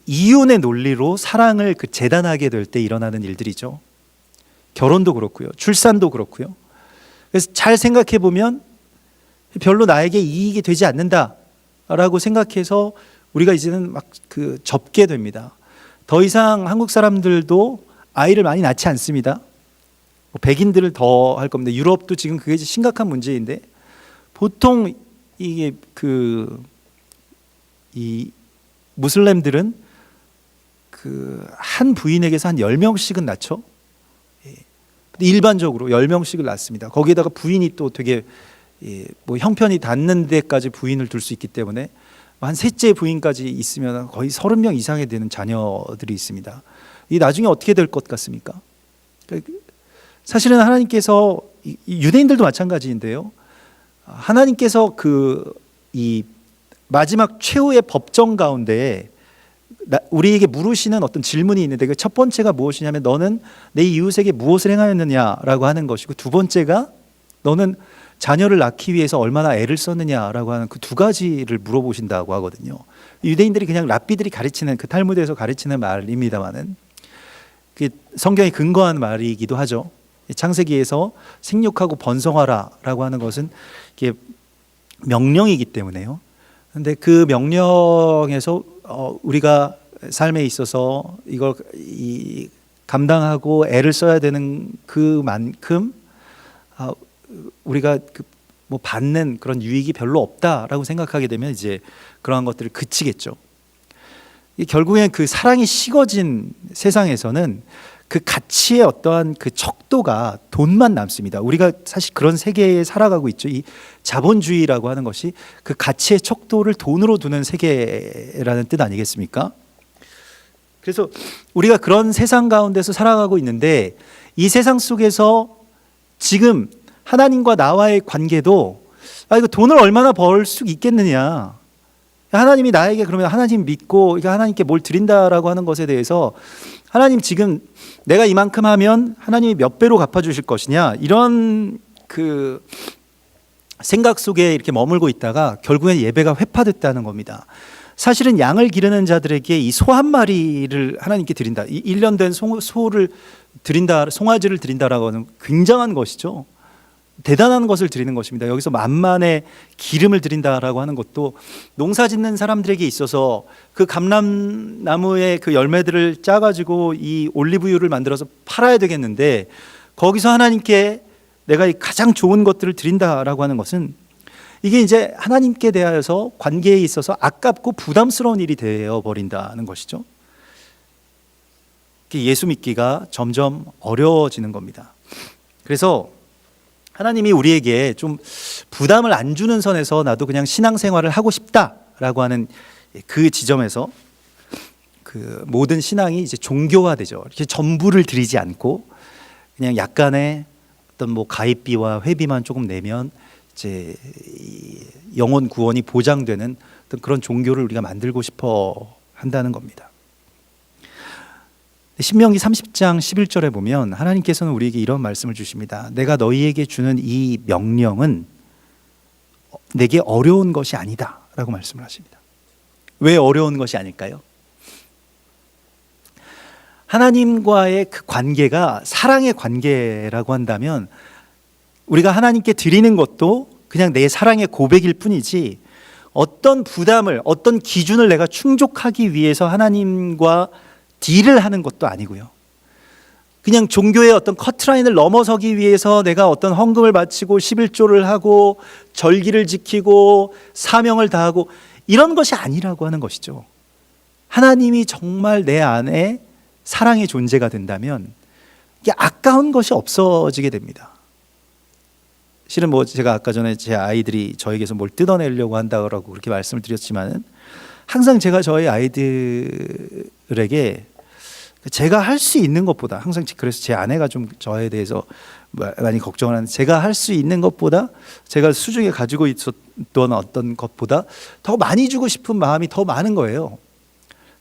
이윤의 논리로 사랑을 재단하게 될 때 일어나는 일들이죠. 결혼도 그렇고요, 출산도 그렇고요. 그래서 잘 생각해 보면 별로 나에게 이익이 되지 않는다라고 생각해서 우리가 이제는 막 접게 됩니다. 더 이상 한국 사람들도 아이를 많이 낳지 않습니다. 백인들을 더 할 겁니다. 유럽도 지금 그게 심각한 문제인데, 보통 이게 이 무슬림들은 한 부인에게서 한 10명씩은 낳죠. 일반적으로 10명씩을 낳습니다. 거기에다가 부인이 또 되게 뭐 형편이 닿는 데까지 부인을 둘 수 있기 때문에 한 셋째 부인까지 있으면 거의 30명 이상이 되는 자녀들이 있습니다. 이 나중에 어떻게 될 것 같습니까? 사실은 하나님께서, 유대인들도 마찬가지인데요, 하나님께서 이 마지막 최후의 법정 가운데 우리에게 물으시는 어떤 질문이 있는데, 그 첫 번째가 무엇이냐면 너는 내 이웃에게 무엇을 행하였느냐라고 하는 것이고, 두 번째가 너는 자녀를 낳기 위해서 얼마나 애를 썼느냐라고 하는 그 두 가지를 물어보신다고 하거든요. 유대인들이 그냥 랍비들이 가르치는, 탈무드에서 가르치는 말입니다만은 성경에 근거한 말이기도 하죠. 창세기에서 생육하고 번성하라라고 하는 것은 이게 명령이기 때문에요. 그런데 그 명령에서 우리가 삶에 있어서 이걸 감당하고 애를 써야 되는 그만큼 우리가 뭐 받는 그런 유익이 별로 없다라고 생각하게 되면 이제 그러한 것들을 그치겠죠. 결국엔 사랑이 식어진 세상에서는 그 가치의 어떠한 척도가 돈만 남습니다. 우리가 사실 그런 세계에 살아가고 있죠. 이 자본주의라고 하는 것이 그 가치의 척도를 돈으로 두는 세계라는 뜻 아니겠습니까? 그래서 우리가 그런 세상 가운데서 살아가고 있는데, 이 세상 속에서 지금 하나님과 나와의 관계도 이거 돈을 얼마나 벌 수 있겠느냐, 하나님이 나에게 그러면 하나님 믿고 하나님께 뭘 드린다라고 하는 것에 대해서 하나님 지금 내가 이만큼 하면 하나님이 몇 배로 갚아주실 것이냐, 이런 생각 속에 이렇게 머물고 있다가 결국엔 예배가 회파됐다는 겁니다. 사실은 양을 기르는 자들에게 이 소 한 마리를 하나님께 드린다, 1년 된 소를 드린다, 송아지를 드린다라고 하는 굉장한 것이죠. 대단한 것을 드리는 것입니다. 여기서 만만의 기름을 드린다라고 하는 것도 농사 짓는 사람들에게 있어서 그 감람나무의 그 열매들을 짜가지고 이 올리브유를 만들어서 팔아야 되겠는데, 거기서 하나님께 내가 가장 좋은 것들을 드린다라고 하는 것은 이게 이제 하나님께 대하여서 관계에 있어서 아깝고 부담스러운 일이 되어버린다는 것이죠. 예수 믿기가 점점 어려워지는 겁니다. 그래서 하나님이 우리에게 좀 부담을 안 주는 선에서 나도 그냥 신앙생활을 하고 싶다라고 하는 그 지점에서 모든 신앙이 이제 종교화되죠. 이렇게 전부를 드리지 않고 그냥 약간의 어떤 뭐 가입비와 회비만 조금 내면 이제 영혼 구원이 보장되는 어떤 그런 종교를 우리가 만들고 싶어 한다는 겁니다. 신명기 30장 11절에 보면 하나님께서는 우리에게 이런 말씀을 주십니다. 내가 너희에게 주는 이 명령은 내게 어려운 것이 아니다 라고 말씀을 하십니다. 왜 어려운 것이 아닐까요? 하나님과의 그 관계가 사랑의 관계라고 한다면 우리가 하나님께 드리는 것도 그냥 내 사랑의 고백일 뿐이지, 어떤 부담을, 어떤 기준을 내가 충족하기 위해서 하나님과 딜을 하는 것도 아니고요. 그냥 종교의 어떤 커트라인을 넘어서기 위해서 내가 어떤 헌금을 바치고 11조를 하고 절기를 지키고 사명을 다하고 이런 것이 아니라고 하는 것이죠. 하나님이 정말 내 안에 사랑의 존재가 된다면 이게 아까운 것이 없어지게 됩니다. 실은 뭐 제가 아까 전에 제 아이들이 저에게서 뭘 뜯어내려고 한다고 그렇게 말씀을 드렸지만은 항상 제가 저희 아이들에게 제가 할 수 있는 것보다, 항상 그래서 제 아내가 좀 저에 대해서 많이 걱정을 하는데, 제가 할 수 있는 것보다, 제가 수중에 가지고 있었던 어떤 것보다 더 많이 주고 싶은 마음이 더 많은 거예요.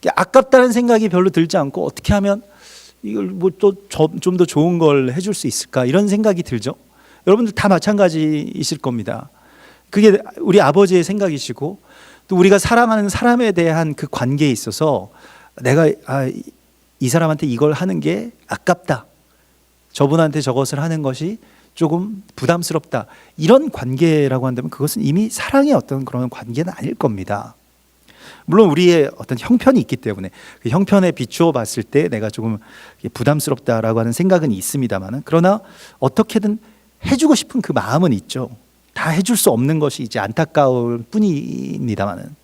아깝다는 생각이 별로 들지 않고, 어떻게 하면 이걸 뭐 또 좀 더 좋은 걸 해줄 수 있을까, 이런 생각이 들죠. 여러분들 다 마찬가지이실 겁니다. 그게 우리 아버지의 생각이시고, 또 우리가 사랑하는 사람에 대한 그 관계에 있어서 내가 이 사람한테 이걸 하는 게 아깝다, 저분한테 저것을 하는 것이 조금 부담스럽다, 이런 관계라고 한다면 그것은 이미 사랑의 어떤 그런 관계는 아닐 겁니다. 물론 우리의 어떤 형편이 있기 때문에 그 형편에 비추어 봤을 때 내가 조금 부담스럽다라고 하는 생각은 있습니다만은, 그러나 어떻게든 해주고 싶은 그 마음은 있죠. 다 해줄 수 없는 것이 이제 안타까울 뿐입니다만은,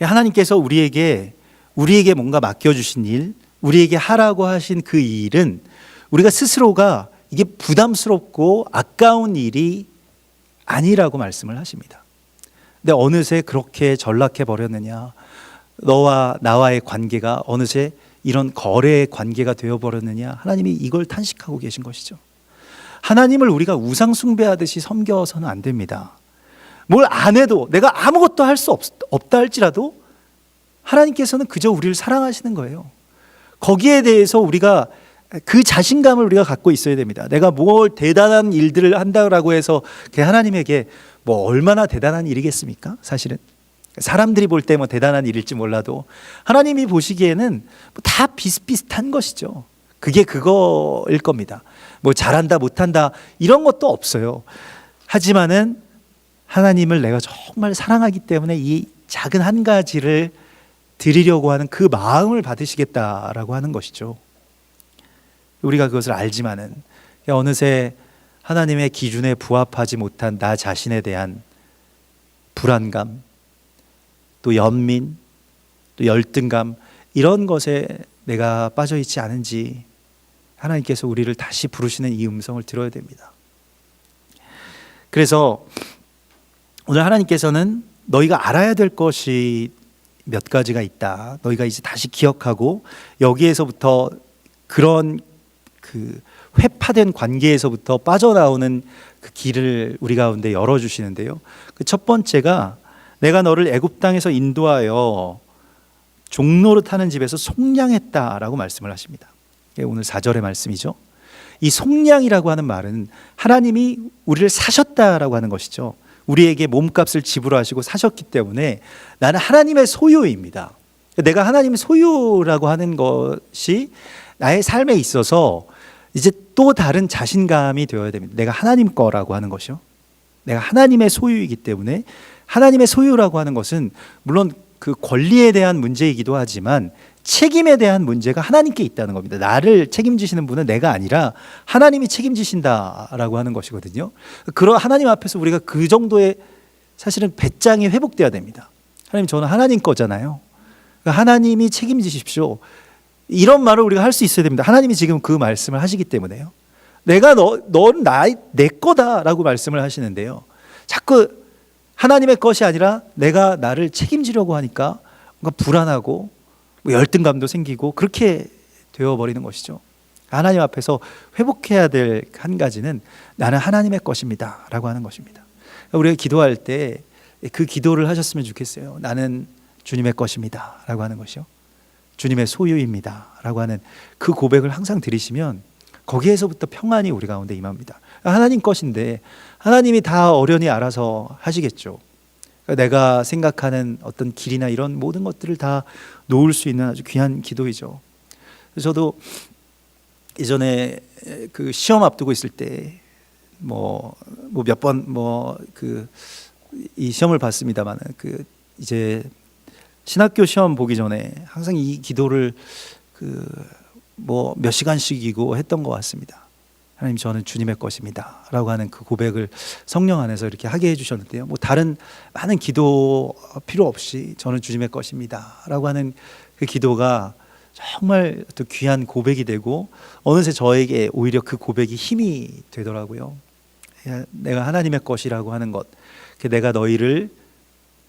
하나님께서 우리에게 뭔가 맡겨주신 일, 우리에게 하라고 하신 그 일은 우리가 스스로가 이게 부담스럽고 아까운 일이 아니라고 말씀을 하십니다. 근데 어느새 그렇게 전락해 버렸느냐, 너와 나와의 관계가 어느새 이런 거래의 관계가 되어버렸느냐, 하나님이 이걸 탄식하고 계신 것이죠. 하나님을 우리가 우상 숭배하듯이 섬겨서는 안 됩니다. 뭘 안 해도, 내가 아무것도 할 수 없다 할지라도 하나님께서는 그저 우리를 사랑하시는 거예요. 거기에 대해서 우리가 그 자신감을 우리가 갖고 있어야 됩니다. 내가 뭘 대단한 일들을 한다고 해서 하나님에게 뭐 얼마나 대단한 일이겠습니까? 사실은 사람들이 볼 때 뭐 대단한 일일지 몰라도 하나님이 보시기에는 다 비슷비슷한 것이죠. 그게 그거일 겁니다. 뭐 잘한다 못한다 이런 것도 없어요. 하지만은 하나님을 내가 정말 사랑하기 때문에 이 작은 한 가지를 드리려고 하는 그 마음을 받으시겠다라고 하는 것이죠. 우리가 그것을 알지만은 어느새 하나님의 기준에 부합하지 못한 나 자신에 대한 불안감, 또 연민, 또 열등감, 이런 것에 내가 빠져 있지 않은지 하나님께서 우리를 다시 부르시는 이 음성을 들어야 됩니다. 그래서 오늘 하나님께서는 너희가 알아야 될 것이 몇 가지가 있다, 너희가 이제 다시 기억하고 여기에서부터 그런 그 회파된 관계에서부터 빠져나오는 그 길을 우리 가운데 열어주시는데요. 그 첫 번째가 내가 너를 애굽 땅에서 인도하여 종로로 타는 집에서 속량했다라고 말씀을 하십니다. 오늘 4절의 말씀이죠. 이 속량이라고 하는 말은 하나님이 우리를 사셨다라고 하는 것이죠. 우리에게 몸값을 지불하시고 사셨기 때문에 나는 하나님의 소유입니다. 내가 하나님의 소유라고 하는 것이 나의 삶에 있어서 이제 또 다른 자신감이 되어야 됩니다. 내가 하나님 거라고 하는 것이요. 내가 하나님의 소유이기 때문에, 하나님의 소유라고 하는 것은 물론 그 권리에 대한 문제이기도 하지만 책임에 대한 문제가 하나님께 있다는 겁니다. 나를 책임지시는 분은 내가 아니라 하나님이 책임지신다라고 하는 것이거든요. 그런 하나님 앞에서 우리가 그 정도의 사실은 배짱이 회복돼야 됩니다. 하나님, 저는 하나님 거잖아요. 하나님이 책임지십시오. 이런 말을 우리가 할 수 있어야 됩니다. 하나님이 지금 그 말씀을 하시기 때문에요. 내가 넌 내 거다라고 말씀을 하시는데요. 자꾸 하나님의 것이 아니라 내가 나를 책임지려고 하니까 뭔가 불안하고 열등감도 생기고 그렇게 되어버리는 것이죠. 하나님 앞에서 회복해야 될 한 가지는 나는 하나님의 것입니다 라고 하는 것입니다. 우리가 기도할 때 그 기도를 하셨으면 좋겠어요. 나는 주님의 것입니다 라고 하는 것이요, 주님의 소유입니다 라고 하는 그 고백을 항상 드리시면 거기에서부터 평안이 우리 가운데 임합니다. 하나님 것인데 하나님이 다 어련히 알아서 하시겠죠. 내가 생각하는 어떤 길이나 이런 모든 것들을 다 놓을 수 있는 아주 귀한 기도이죠. 저도 예전에 그 시험 앞두고 있을 때 몇 번 이 시험을 봤습니다만, 그 이제 신학교 시험 보기 전에 항상 이 기도를 몇 시간씩이고 했던 것 같습니다. 하나님, 저는 주님의 것입니다 라고 하는 그 고백을 성령 안에서 이렇게 하게 해주셨는데요. 다른 많은 기도 필요 없이 저는 주님의 것입니다 라고 하는 그 기도가 정말 또 귀한 고백이 되고 어느새 저에게 오히려 그 고백이 힘이 되더라고요. 내가 하나님의 것이라고 하는 것, 내가 너희를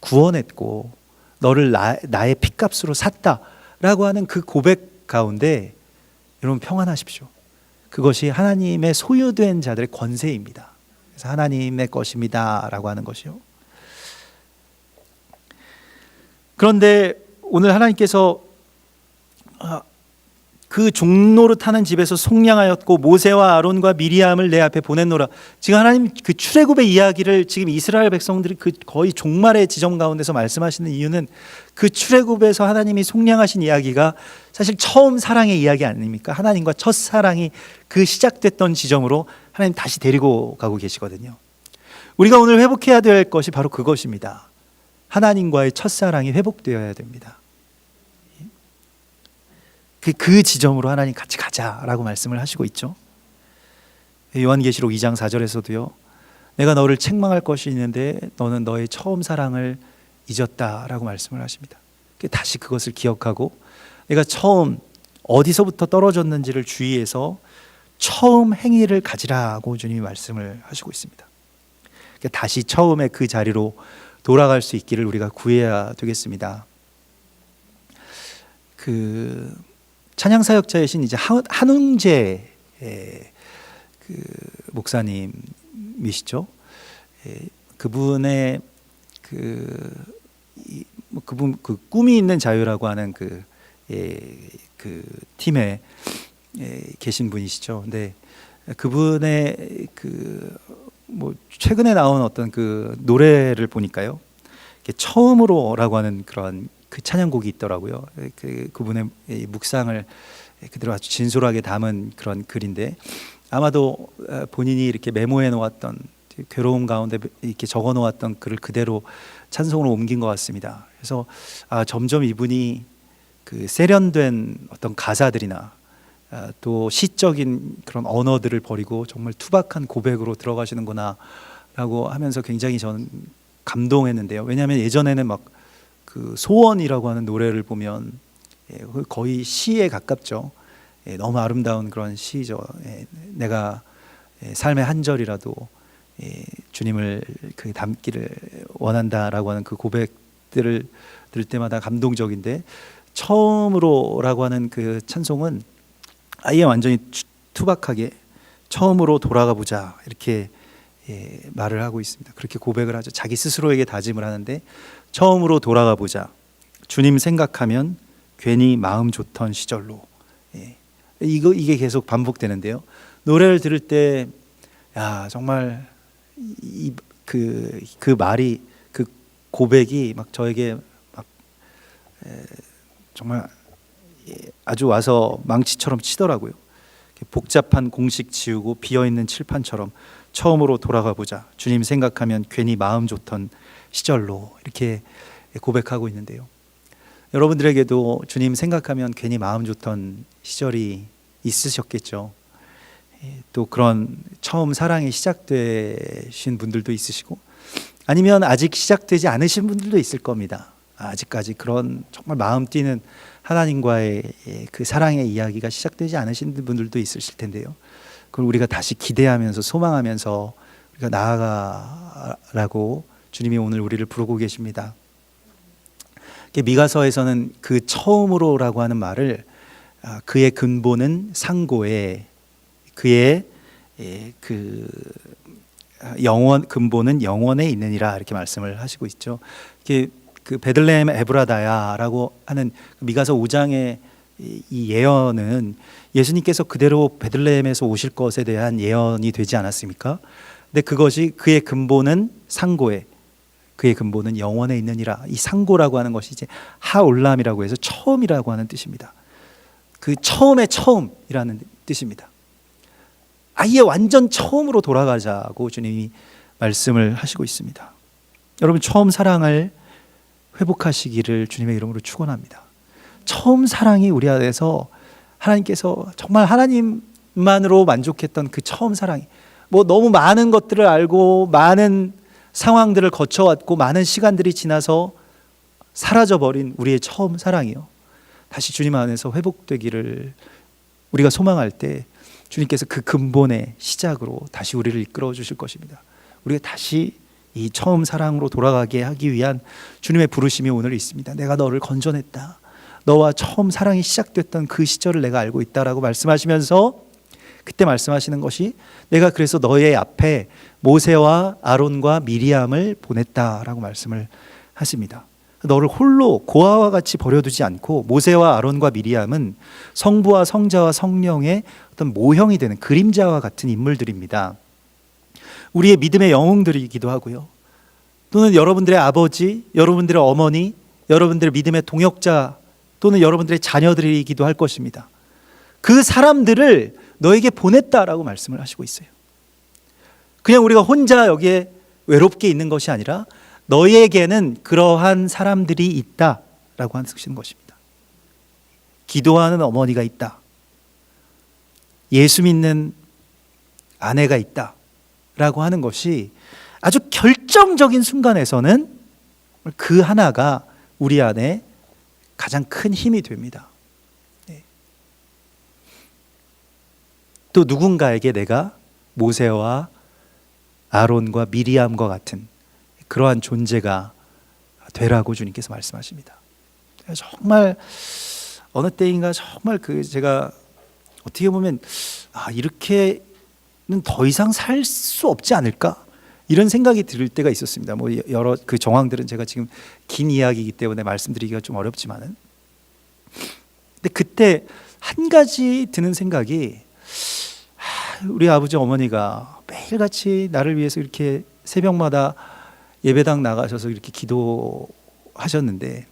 구원했고 너를 나의 핏값으로 샀다 라고 하는 그 고백 가운데 여러분 평안하십시오. 그것이 하나님의 소유된 자들의 권세입니다. 그래서 하나님의 것입니다 라고 하는 것이요. 그런데 오늘 하나님께서 그 종노릇하는 집에서 속량하였고 모세와 아론과 미리암을 내 앞에 보냈노라. 지금 하나님 그 출애굽의 이야기를 지금 이스라엘 백성들이 그 거의 종말의 지점 가운데서 말씀하시는 이유는 그 출애굽에서 하나님이 속량하신 이야기가 사실 처음 사랑의 이야기 아닙니까? 하나님과 첫 사랑이 그 시작됐던 지점으로 하나님 다시 데리고 가고 계시거든요. 우리가 오늘 회복해야 될 것이 바로 그것입니다. 하나님과의 첫사랑이 회복되어야 됩니다. 그 지점으로 하나님 같이 가자라고 말씀을 하시고 있죠. 요한계시록 2장 4절에서도요. 내가 너를 책망할 것이 있는데 너는 너의 처음 사랑을 잊었다라고 말씀을 하십니다. 다시 그것을 기억하고 내가 처음 어디서부터 떨어졌는지를 주의해서 처음 행위를 가지라고 주님이 말씀을 하시고 있습니다. 다시 처음의 그 자리로 돌아갈 수 있기를 우리가 구해야 되겠습니다. 그 찬양사역자이신 이제 한웅재 그 목사님이시죠. 그분의 그분 그 꿈이 있는 자유라고 하는 그 팀에 계신 분이시죠. 근데 그분의 뭐 최근에 나온 어떤 그 노래를 보니까요, 처음으로라고 하는 그런 그 찬양곡이 있더라고요. 그분의 묵상을 그대로 아주 진솔하게 담은 그런 글인데, 아마도 본인이 이렇게 메모해 놓았던 괴로움 가운데 이렇게 적어 놓았던 글을 그대로 찬송으로 옮긴 것 같습니다. 그래서 점점 이분이 그 세련된 어떤 가사들이나 또 시적인 그런 언어들을 버리고 정말 투박한 고백으로 들어가시는구나 라고 하면서 굉장히 저는 감동했는데요. 왜냐하면 예전에는 막 그 소원이라고 하는 노래를 보면 거의 시에 가깝죠. 너무 아름다운 그런 시죠. 내가 삶의 한 절이라도 주님을 그 담기를 원한다라고 하는 그 고백들을 들을 때마다 감동적인데, 처음으로라고 하는 그 찬송은 아예 완전히 투박하게 처음으로 돌아가 보자 이렇게 말을 하고 있습니다. 그렇게 고백을 하죠. 자기 스스로에게 다짐을 하는데, 처음으로 돌아가 보자. 주님 생각하면 괜히 마음 좋던 시절로. 이게 계속 반복되는데요. 노래를 들을 때, 야 정말 그 말이, 그 고백이 막 저에게 막 정말 아주 와서 망치처럼 치더라고요. 복잡한 공식 지우고 비어있는 칠판처럼 처음으로 돌아가 보자. 주님 생각하면 괜히 마음 좋던 시절로, 이렇게 고백하고 있는데요. 여러분들에게도 주님 생각하면 괜히 마음 좋던 시절이 있으셨겠죠. 또 그런 처음 사랑이 시작되신 분들도 있으시고, 아니면 아직 시작되지 않으신 분들도 있을 겁니다. 아직까지 그런 정말 마음 뛰는 하나님과의 그 사랑의 이야기가 시작되지 않으신 분들도 있으실 텐데요. 그걸 우리가 다시 기대하면서 소망하면서 우리가 나아가라고 주님이 오늘 우리를 부르고 계십니다. 미가서에서는 그 처음으로라고 하는 말을 그의 근본은 상고에, 그의 그 근본은 영원에 있느니라, 이렇게 말씀을 하시고 있죠. 이게 그 베들레헴 에브라다야라고 하는 미가서 5장의 이 예언은 예수님께서 그대로 베들레헴에서 오실 것에 대한 예언이 되지 않았습니까? 근데 그것이 그의 근본은 상고에, 그의 근본은 영원에 있느니라. 이 상고라고 하는 것이 이제 하올람이라고 해서 처음이라고 하는 뜻입니다. 그 처음의 처음이라는 뜻입니다. 아예 완전 처음으로 돌아가자고 주님이 말씀을 하시고 있습니다. 여러분, 처음 사랑을 회복하시기를 주님의 이름으로 축원합니다. 처음 사랑이 우리 안에서, 하나님께서 정말 하나님만으로 만족했던 그 처음 사랑이, 뭐 너무 많은 것들을 알고 많은 상황들을 거쳐왔고 많은 시간들이 지나서 사라져버린 우리의 처음 사랑이요, 다시 주님 안에서 회복되기를 우리가 소망할 때 주님께서 그 근본의 시작으로 다시 우리를 이끌어 주실 것입니다. 우리가 다시 이 처음 사랑으로 돌아가게 하기 위한 주님의 부르심이 오늘 있습니다. 내가 너를 건져냈다. 너와 처음 사랑이 시작됐던 그 시절을 내가 알고 있다라고 말씀하시면서 그때 말씀하시는 것이 내가 그래서 너의 앞에 모세와 아론과 미리암을 보냈다라고 말씀을 하십니다. 너를 홀로 고아와 같이 버려두지 않고 모세와 아론과 미리암은 성부와 성자와 성령의 어떤 모형이 되는 그림자와 같은 인물들입니다. 우리의 믿음의 영웅들이기도 하고요. 또는 여러분들의 아버지, 여러분들의 어머니, 여러분들의 믿음의 동역자 또는 여러분들의 자녀들이기도 할 것입니다. 그 사람들을 너에게 보냈다라고 말씀을 하시고 있어요. 그냥 우리가 혼자 여기에 외롭게 있는 것이 아니라 너에게는 그러한 사람들이 있다라고 하시는 것입니다. 기도하는 어머니가 있다. 예수 믿는 아내가 있다라고 하는 것이 아주 결정적인 순간에서는 그 하나가 우리 안에 가장 큰 힘이 됩니다. 또 누군가에게 내가 모세와 아론과 미리암과 같은 그러한 존재가 되라고 주님께서 말씀하십니다. 정말 어느 때인가 정말 제가 어떻게 보면 이렇게는 더 이상 살 수 없지 않을까 이런 생각이 들 때가 있었습니다. 뭐 여러 그 정황들은 제가 지금 긴 이야기이기 때문에 말씀드리기가 좀 어렵지만은, 근데 그때 한 가지 드는 생각이 우리 아버지 어머니가 매일같이 나를 위해서 이렇게 새벽마다 예배당 나가셔서 이렇게 기도하셨는데,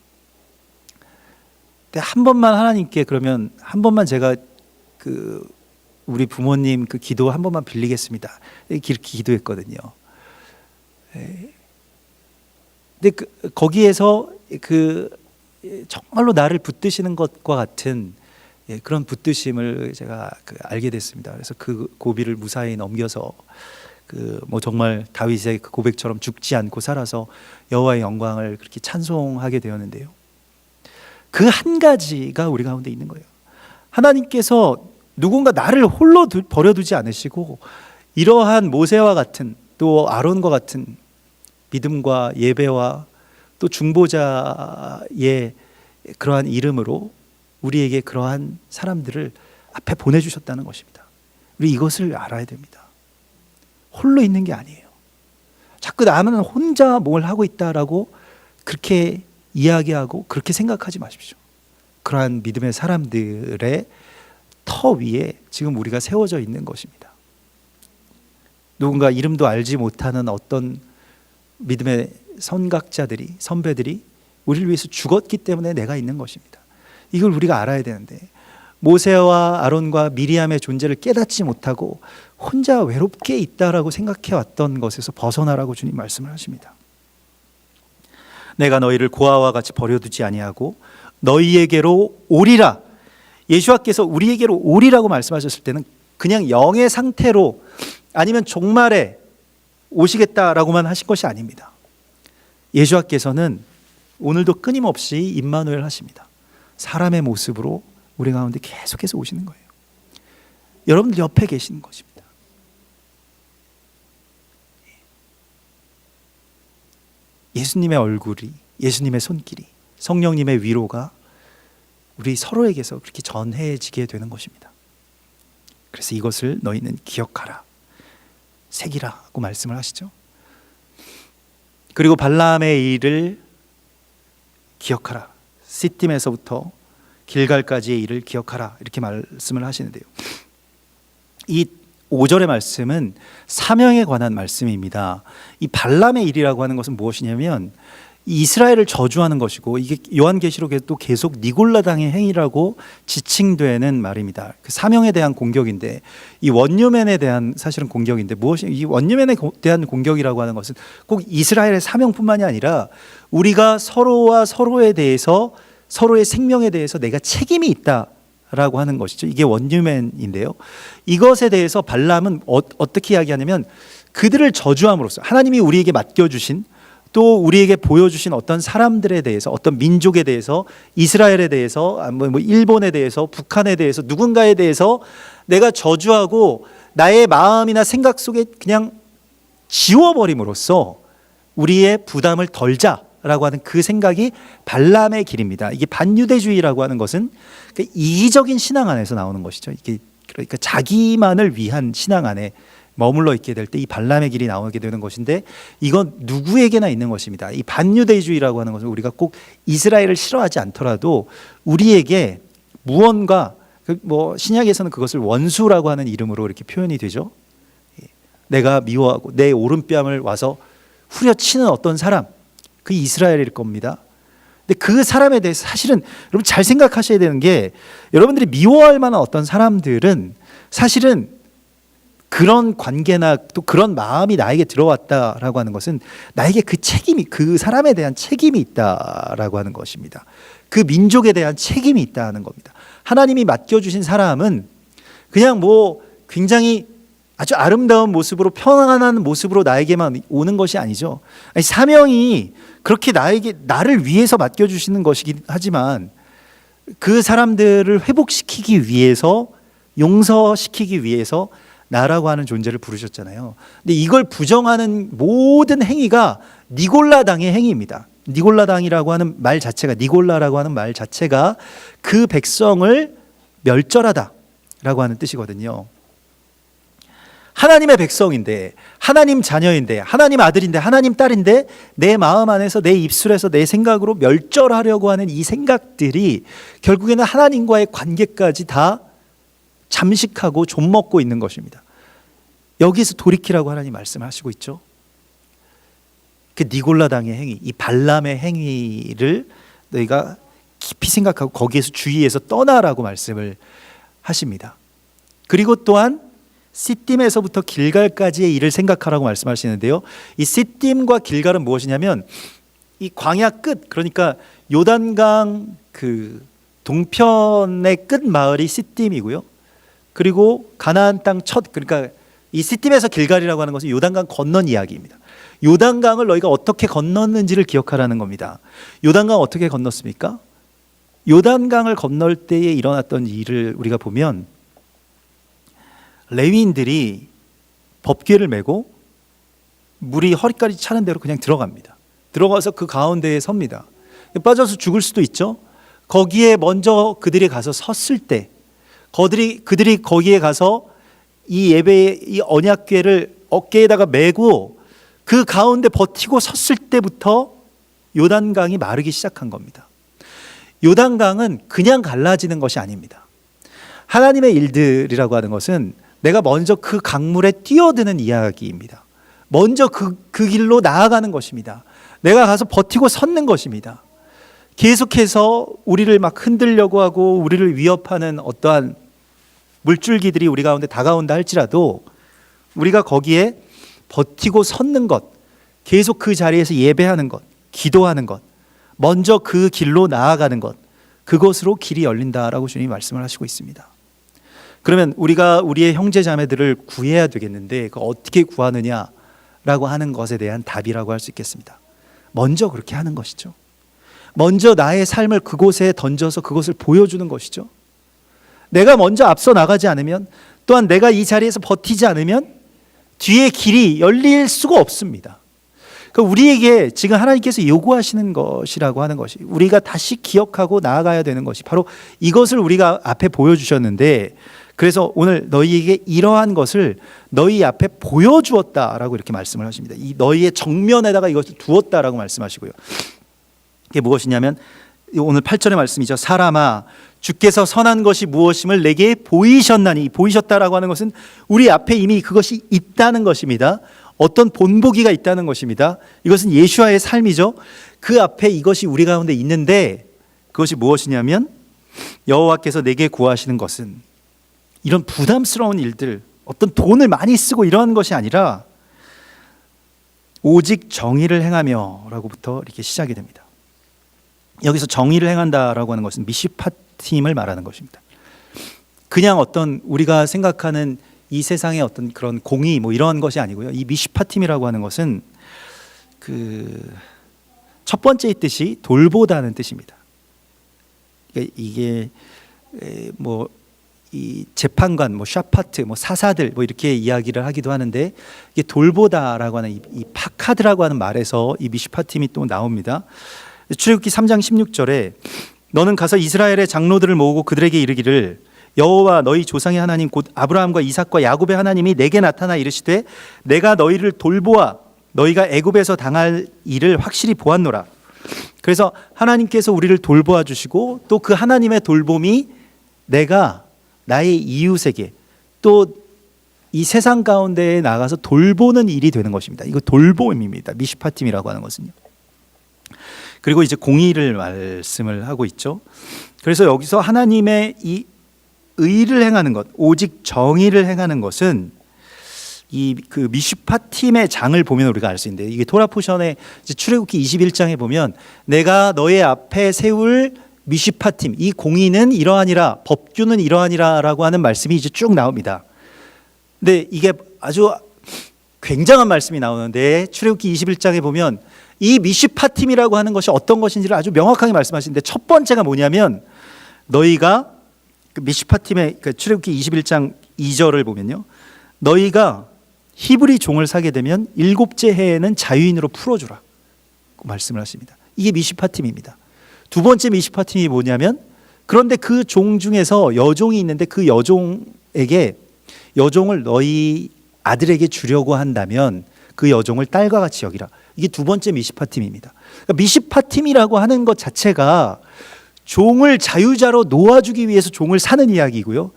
한 번만 하나님께 그러면 한 번만 제가 우리 부모님 그 기도 한 번만 빌리겠습니다. 이렇게 기도했거든요. 근데 거기에서 정말로 나를 붙드시는 것과 같은 그런 붙드심을 제가 알게 됐습니다. 그래서 그 고비를 무사히 넘겨서 뭐 정말 다윗의 그 고백처럼 죽지 않고 살아서 여호와의 영광을 그렇게 찬송하게 되었는데요. 그 한 가지가 우리 가운데 있는 거예요. 하나님께서 누군가 나를 홀로 버려두지 않으시고 이러한 모세와 같은 또 아론과 같은 믿음과 예배와 또 중보자의 그러한 이름으로 우리에게 그러한 사람들을 앞에 보내주셨다는 것입니다. 우리 이것을 알아야 됩니다. 홀로 있는 게 아니에요. 자꾸 나는 혼자 뭘 하고 있다라고 그렇게 이야기하고 그렇게 생각하지 마십시오. 그러한 믿음의 사람들의 터 위에 지금 우리가 세워져 있는 것입니다. 누군가 이름도 알지 못하는 어떤 믿음의 선각자들이, 선배들이 우리를 위해서 죽었기 때문에 내가 있는 것입니다. 이걸 우리가 알아야 되는데, 모세와 아론과 미리암의 존재를 깨닫지 못하고 혼자 외롭게 있다라고 생각해 왔던 것에서 벗어나라고 주님 말씀을 하십니다. 내가 너희를 고아와 같이 버려두지 아니하고 너희에게로 오리라. 예수와께서 우리에게로 오리라고 말씀하셨을 때는 그냥 영의 상태로 아니면 종말에 오시겠다라고만 하신 것이 아닙니다. 예수와께서는 오늘도 끊임없이 임마누엘 하십니다. 사람의 모습으로 우리 가운데 계속해서 오시는 거예요. 여러분들 옆에 계시는 것입니다. 예수님의 얼굴이, 예수님의 손길이, 성령님의 위로가 우리 서로에게서 그렇게 전해지게 되는 것입니다. 그래서 이것을 너희는 기억하라, 새기라고 말씀을 하시죠. 그리고 발라함의 일을 기억하라, 시딤에서부터 길갈까지의 일을 기억하라, 이렇게 말씀을 하시는데요. 이 5절의 말씀은 사명에 관한 말씀입니다. 이 발람의 일이라고 하는 것은 무엇이냐면 이스라엘을 저주하는 것이고, 이게 요한계시록에도 계속 니골라당의 행위라고 지칭되는 말입니다. 그 사명에 대한 공격인데, 이 원유맨에 대한 사실은 공격인데, 이 원유맨에 대한 공격이라고 하는 것은 꼭 이스라엘의 사명뿐만이 아니라 우리가 서로와 서로에 대해서, 서로의 생명에 대해서 내가 책임이 있다라고 하는 것이죠. 이게 원유맨인데요. 이것에 대해서 발람은 어떻게 이야기하냐면, 그들을 저주함으로써 하나님이 우리에게 맡겨주신, 또 우리에게 보여주신 어떤 사람들에 대해서, 어떤 민족에 대해서, 이스라엘에 대해서, 뭐 일본에 대해서, 북한에 대해서, 누군가에 대해서 내가 저주하고 나의 마음이나 생각 속에 그냥 지워버림으로써 우리의 부담을 덜자라고 라고 하는 그 생각이 발람의 길입니다. 이게 반유대주의라고 하는 것은 이기적인 신앙 안에서 나오는 것이죠. 이게 그러니까 자기만을 위한 신앙 안에 머물러 있게 될 때 이 발람의 길이 나오게 되는 것인데, 이건 누구에게나 있는 것입니다. 이 반유대주의라고 하는 것은 우리가 꼭 이스라엘을 싫어하지 않더라도 우리에게 무언가, 뭐 신약에서는 그것을 원수라고 하는 이름으로 이렇게 표현이 되죠. 내가 미워하고 내 오른뺨을 와서 후려치는 어떤 사람, 그 이스라엘일 겁니다. 근데 그 사람에 대해서 사실은 여러분 잘 생각하셔야 되는 게, 여러분들이 미워할 만한 어떤 사람들은 사실은 그런 관계나 또 그런 마음이 나에게 들어왔다라고 하는 것은 나에게 그 책임이, 그 사람에 대한 책임이 있다라고 하는 것입니다. 그 민족에 대한 책임이 있다는 겁니다. 하나님이 맡겨주신 사람은 그냥 뭐 굉장히 아주 아름다운 모습으로, 평안한 모습으로 나에게만 오는 것이 아니죠. 아니, 사명이 그렇게 나를 위해서 맡겨주시는 것이긴 하지만 그 사람들을 회복시키기 위해서, 용서시키기 위해서 나라고 하는 존재를 부르셨잖아요. 근데 이걸 부정하는 모든 행위가 니골라당의 행위입니다. 니골라당이라고 하는 말 자체가, 니골라라고 하는 말 자체가 그 백성을 멸절하다라고 하는 뜻이거든요. 하나님의 백성인데, 하나님 자녀인데, 하나님 아들인데, 하나님 딸인데 내 마음 안에서, 내 입술에서, 내 생각으로 멸절하려고 하는 이 생각들이 결국에는 하나님과의 관계까지 다 잠식하고 좀먹고 있는 것입니다. 여기서 돌이키라고 하나님 말씀하시고 있죠. 그 니골라당의 행위, 이 발람의 행위를 너희가 깊이 생각하고 거기에서 주의해서 떠나라고 말씀을 하십니다. 그리고 또한 시딤에서부터 길갈까지의 일을 생각하라고 말씀하시는데요. 이 시딤과 길갈은 무엇이냐면 이 광야 끝, 그러니까 요단강 그 동편의 끝 마을이 시딤이고요. 그리고 가나안 땅 첫, 그러니까 이 시딤에서 길갈이라고 하는 것은 요단강 건넌 이야기입니다. 요단강을 너희가 어떻게 건넜는지를 기억하라는 겁니다. 요단강 어떻게 건넜습니까? 요단강을 건널 때에 일어났던 일을 우리가 보면 레위인들이 법궤를 메고 물이 허리까지 차는 대로 그냥 들어갑니다. 들어가서 그 가운데에 섭니다. 빠져서 죽을 수도 있죠. 거기에 먼저 그들이 가서 섰을 때, 그들이 거기에 가서 이 예배의 이 언약궤를 어깨에다가 메고 그 가운데 버티고 섰을 때부터 요단강이 마르기 시작한 겁니다. 요단강은 그냥 갈라지는 것이 아닙니다. 하나님의 일들이라고 하는 것은 내가 먼저 그 강물에 뛰어드는 이야기입니다. 먼저 그 길로 나아가는 것입니다. 내가 가서 버티고 섰는 것입니다. 계속해서 우리를 막 흔들려고 하고 우리를 위협하는 어떠한 물줄기들이 우리 가운데 다가온다 할지라도 우리가 거기에 버티고 섰는 것, 계속 그 자리에서 예배하는 것, 기도하는 것, 먼저 그 길로 나아가는 것, 그것으로 길이 열린다라고 주님이 말씀을 하시고 있습니다. 그러면 우리가 우리의 형제 자매들을 구해야 되겠는데 그 어떻게 구하느냐라고 하는 것에 대한 답이라고 할 수 있겠습니다. 먼저 그렇게 하는 것이죠. 먼저 나의 삶을 그곳에 던져서 그것을 보여주는 것이죠. 내가 먼저 앞서 나가지 않으면, 또한 내가 이 자리에서 버티지 않으면 뒤에 길이 열릴 수가 없습니다. 그러니까 우리에게 지금 하나님께서 요구하시는 것이라고 하는 것이, 우리가 다시 기억하고 나아가야 되는 것이 바로 이것을 우리가 앞에 보여주셨는데, 그래서 오늘 너희에게 이러한 것을 너희 앞에 보여주었다라고 이렇게 말씀을 하십니다. 이 너희의 정면에다가 이것을 두었다라고 말씀하시고요. 이게 무엇이냐면 오늘 8절의 말씀이죠. 사람아, 주께서 선한 것이 무엇임을 내게 보이셨나니, 보이셨다라고 하는 것은 우리 앞에 이미 그것이 있다는 것입니다. 어떤 본보기가 있다는 것입니다. 이것은 예수와의 삶이죠. 그 앞에 이것이 우리 가운데 있는데 그것이 무엇이냐면 여호와께서 내게 구하시는 것은 이런 부담스러운 일들, 어떤 돈을 많이 쓰고 이러한 것이 아니라 오직 정의를 행하며 라고부터 이렇게 시작이 됩니다. 여기서 정의를 행한다라고 하는 것은 미시파팀을 말하는 것입니다. 그냥 어떤 우리가 생각하는 이 세상의 어떤 그런 공의 뭐 이런 것이 아니고요. 이 미시파팀이라고 하는 것은 그 첫 번째의 뜻이 돌보다는 뜻입니다. 그러니까 이게 뭐 이 재판관, 뭐 샤파트, 뭐 사사들 뭐 이렇게 이야기를 하기도 하는데 이게 돌보다라고 하는 이 파카드라고 하는 말에서 이 미슈파팀이 또 나옵니다. 출애굽기 3장 16절에 너는 가서 이스라엘의 장로들을 모으고 그들에게 이르기를 여호와 너희 조상의 하나님 곧 아브라함과 이삭과 야곱의 하나님이 내게 나타나 이르시되 내가 너희를 돌보아 너희가 애굽에서 당할 일을 확실히 보았노라. 그래서 하나님께서 우리를 돌보아 주시고 또 그 하나님의 돌봄이 내가 나의 이웃에게 또 이 세상 가운데에 나가서 돌보는 일이 되는 것입니다. 이거 돌봄입니다. 미슈파팀이라고 하는 것은요. 그리고 이제 공의를 말씀을 하고 있죠. 그래서 여기서 하나님의 이 의를 행하는 것, 오직 정의를 행하는 것은 이 그 미슈파팀의 장을 보면 우리가 알 수 있는데 이게 토라 포션의 출애굽기 21장에 보면 내가 너의 앞에 세울 미슈파팀, 이 공의는 이러하니라, 법규는 이러하니라라고 하는 말씀이 이제 쭉 나옵니다. 근데 이게 아주 굉장한 말씀이 나오는데 출애굽기 21장에 보면 이 미슈파팀이라고 하는 것이 어떤 것인지를 아주 명확하게 말씀하시는데 첫 번째가 뭐냐면 너희가 그 미슈파팀의 그 출애굽기 21장 2절을 보면요. 너희가 히브리 종을 사게 되면 일곱째 해에는 자유인으로 풀어주라 말씀을 하십니다. 이게 미슈파팀입니다. 두 번째 미슈파팀이 뭐냐면 그런데 그 종 중에서 여종이 있는데 그 여종에게 여종을 너희 아들에게 주려고 한다면 그 여종을 딸과 같이 여기라. 이게 두 번째 미슈파팀입니다. 그러니까 미슈파팀이라고 하는 것 자체가 종을 자유자로 놓아주기 위해서 종을 사는 이야기고요.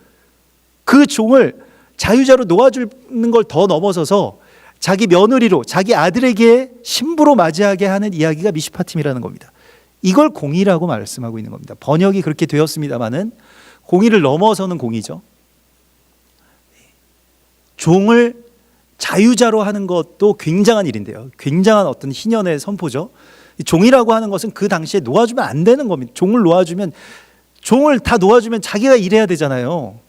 그 종을 자유자로 놓아주는 걸 더 넘어서서 자기 며느리로 자기 아들에게 신부로 맞이하게 하는 이야기가 미슈파팀이라는 겁니다. 이걸 공의라고 말씀하고 있는 겁니다. 번역이 그렇게 되었습니다마는 공의를 넘어서는 공의죠. 종을 자유자로 하는 것도 굉장한 일인데요. 굉장한 어떤 희년의 선포죠. 종이라고 하는 것은 그 당시에 놓아주면 안 되는 겁니다. 종을 다 놓아주면 자기가 일해야 되잖아요.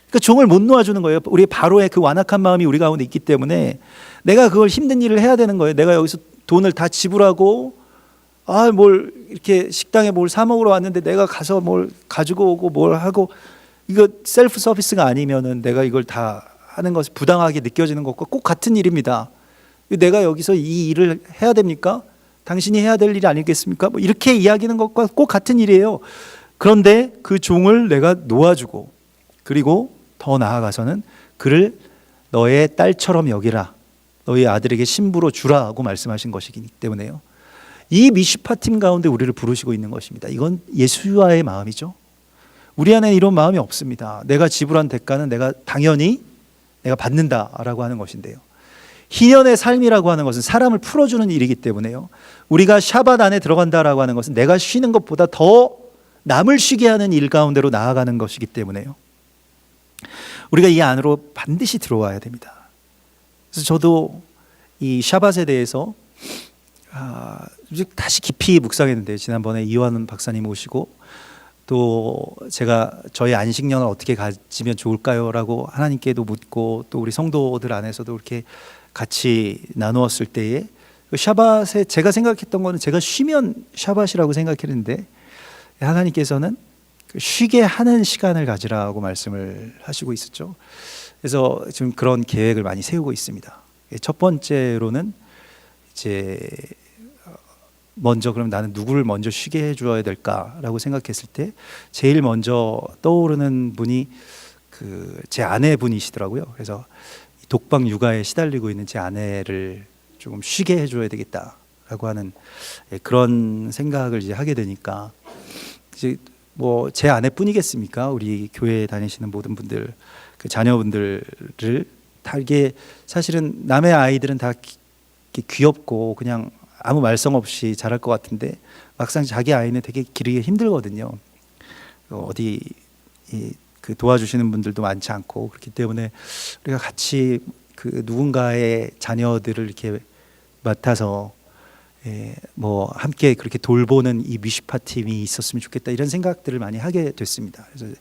그러니까 종을 못 놓아주는 거예요. 우리 바로의 그 완악한 마음이 우리 가운데 있기 때문에 내가 그걸 힘든 일을 해야 되는 거예요. 내가 여기서 돈을 다 지불하고 뭘 이렇게 식당에 뭘 사 먹으러 왔는데 내가 가서 뭘 가지고 오고 뭘 하고 이거 셀프 서비스가 아니면은 내가 이걸 다 하는 것이 부당하게 느껴지는 것과 꼭 같은 일입니다. 내가 여기서 이 일을 해야 됩니까? 당신이 해야 될 일이 아니겠습니까? 뭐 이렇게 이야기하는 것과 꼭 같은 일이에요. 그런데 그 종을 내가 놓아주고 그리고 더 나아가서는 그를 너의 딸처럼 여기라. 너희 아들에게 신부로 주라고 말씀하신 것이기 때문에요. 이 미슈파팀 가운데 우리를 부르시고 있는 것입니다. 이건 예수와의 마음이죠. 우리 안에 이런 마음이 없습니다. 내가 지불한 대가는 내가 당연히 내가 받는다라고 하는 것인데요. 희년의 삶이라고 하는 것은 사람을 풀어주는 일이기 때문에요. 우리가 샤밧 안에 들어간다라고 하는 것은 내가 쉬는 것보다 더 남을 쉬게 하는 일 가운데로 나아가는 것이기 때문에요. 우리가 이 안으로 반드시 들어와야 됩니다. 그래서 저도 이 샤밧에 대해서 다시 깊이 묵상했는데 지난번에 이완 박사님 오시고 또 제가 저희 안식년을 어떻게 가지면 좋을까요? 라고 하나님께도 묻고 또 우리 성도들 안에서도 이렇게 같이 나누었을 때에 그 샤밧에 제가 생각했던 거는 제가 쉬면 샤밧이라고 생각했는데 하나님께서는 쉬게 하는 시간을 가지라고 말씀을 하시고 있었죠. 그래서 지금 그런 계획을 많이 세우고 있습니다. 첫 번째로는 이제 먼저 그럼 나는 누구를 먼저 쉬게 해줘야 될까라고 생각했을 때 제일 먼저 떠오르는 분이 그 제 아내분이시더라고요. 그래서 독방 육아에 시달리고 있는 제 아내를 조금 쉬게 해줘야 되겠다라고 하는 그런 생각을 이제 하게 되니까 이제 뭐 제 아내뿐이겠습니까? 우리 교회에 다니시는 모든 분들, 그 자녀분들을 다 이게 사실은 남의 아이들은 다 귀엽고 그냥 아무 말썽 없이 자랄 것 같은데 막상 자기 아이는 되게 기르기 힘들거든요. 어디 그 도와주시는 분들도 많지 않고 그렇기 때문에 우리가 같이 그 누군가의 자녀들을 이렇게 맡아서 뭐 함께 그렇게 돌보는 이 미슈파 팀이 있었으면 좋겠다 이런 생각들을 많이 하게 됐습니다. 그래서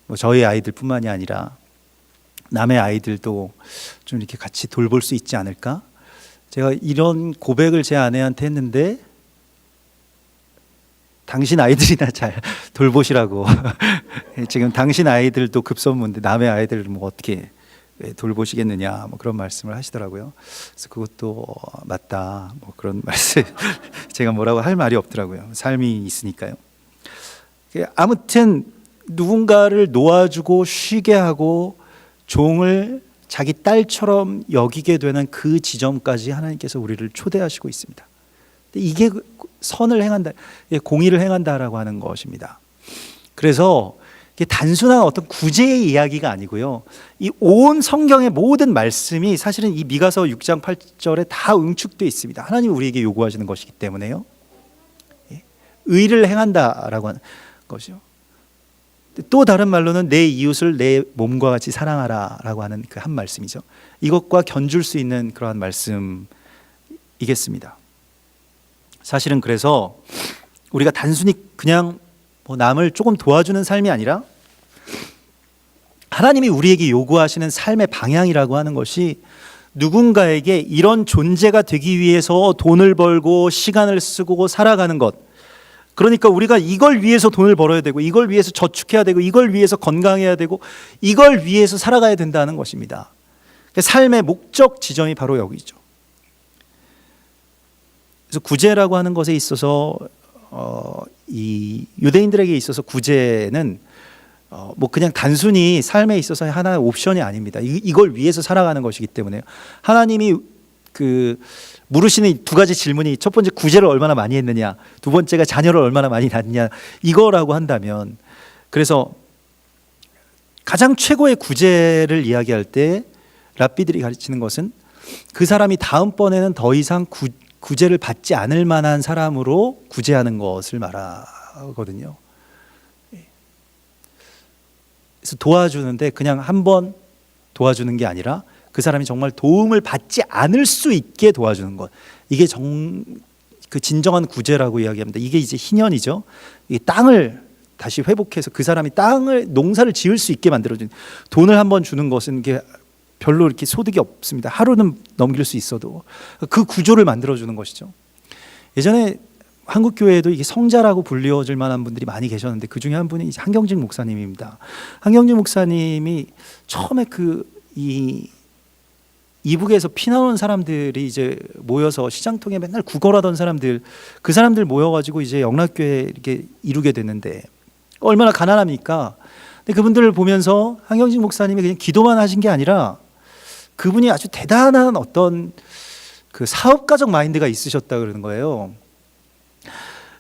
뭐 저희 아이들뿐만이 아니라 남의 아이들도 좀 이렇게 같이 돌볼 수 있지 않을까? 제가 이런 고백을 제 아내한테 했는데 당신 아이들이나 잘 돌보시라고. 지금 당신 아이들도 급선무인데 남의 아이들을 뭐 어떻게 돌보시겠느냐, 뭐 그런 말씀을 하시더라고요. 그래서 그것도 맞다, 뭐 그런 말씀. 제가 뭐라고 할 말이 없더라고요. 삶이 있으니까요. 아무튼 누군가를 놓아주고 쉬게 하고 종을 자기 딸처럼 여기게 되는 그 지점까지 하나님께서 우리를 초대하시고 있습니다. 이게 선을 행한다, 공의를 행한다라고 하는 것입니다. 그래서 이게 단순한 어떤 구제의 이야기가 아니고요. 이 온 성경의 모든 말씀이 사실은 이 미가서 6장 8절에 다 응축되어 있습니다. 하나님이 우리에게 요구하시는 것이기 때문에요. 의를 행한다라고 하는 것이요. 또 다른 말로는 내 이웃을 내 몸과 같이 사랑하라라고 하는 그 한 말씀이죠. 이것과 견줄 수 있는 그러한 말씀이겠습니다. 사실은 그래서 우리가 단순히 그냥 뭐 남을 조금 도와주는 삶이 아니라 하나님이 우리에게 요구하시는 삶의 방향이라고 하는 것이 누군가에게 이런 존재가 되기 위해서 돈을 벌고 시간을 쓰고 살아가는 것, 그러니까 우리가 이걸 위해서 돈을 벌어야 되고 이걸 위해서 저축해야 되고 이걸 위해서 건강해야 되고 이걸 위해서 살아가야 된다는 것입니다. 삶의 목적 지점이 바로 여기죠. 그래서 구제라고 하는 것에 있어서 이 유대인들에게 있어서 구제는 뭐 그냥 단순히 삶에 있어서 하나의 옵션이 아닙니다. 이걸 위해서 살아가는 것이기 때문에 하나님이 그 물으시는 두 가지 질문이, 첫 번째 구제를 얼마나 많이 했느냐, 두 번째가 자녀를 얼마나 많이 낳느냐, 이거라고 한다면, 그래서 가장 최고의 구제를 이야기할 때 랍비들이 가르치는 것은 그 사람이 다음번에는 더 이상 구제를 받지 않을 만한 사람으로 구제하는 것을 말하거든요. 그래서 도와주는데 그냥 한 번 도와주는 게 아니라 그 사람이 정말 도움을 받지 않을 수 있게 도와주는 것, 이게 그 진정한 구제라고 이야기합니다. 이게 이제 희년이죠. 이 땅을 다시 회복해서 그 사람이 농사를 지을 수 있게 만들어주는, 돈을 한 번 주는 것은 게 별로 이렇게 소득이 없습니다. 하루는 넘길 수 있어도 그 구조를 만들어주는 것이죠. 예전에 한국 교회에도 이게 성자라고 불리워질 만한 분들이 많이 계셨는데 그 중에 한 분이 이제 한경직 목사님입니다. 한경직 목사님이 처음에 이북에서 피난온 사람들이 이제 모여서 시장통에 맨날 구걸하던 사람들, 그 사람들 모여가지고 이제 영락교회 이렇게 이루게 됐는데 얼마나 가난합니까? 근데 그분들을 보면서 한경직 목사님이 그냥 기도만 하신 게 아니라 그분이 아주 대단한 어떤 그 사업가적 마인드가 있으셨다 그러는 거예요.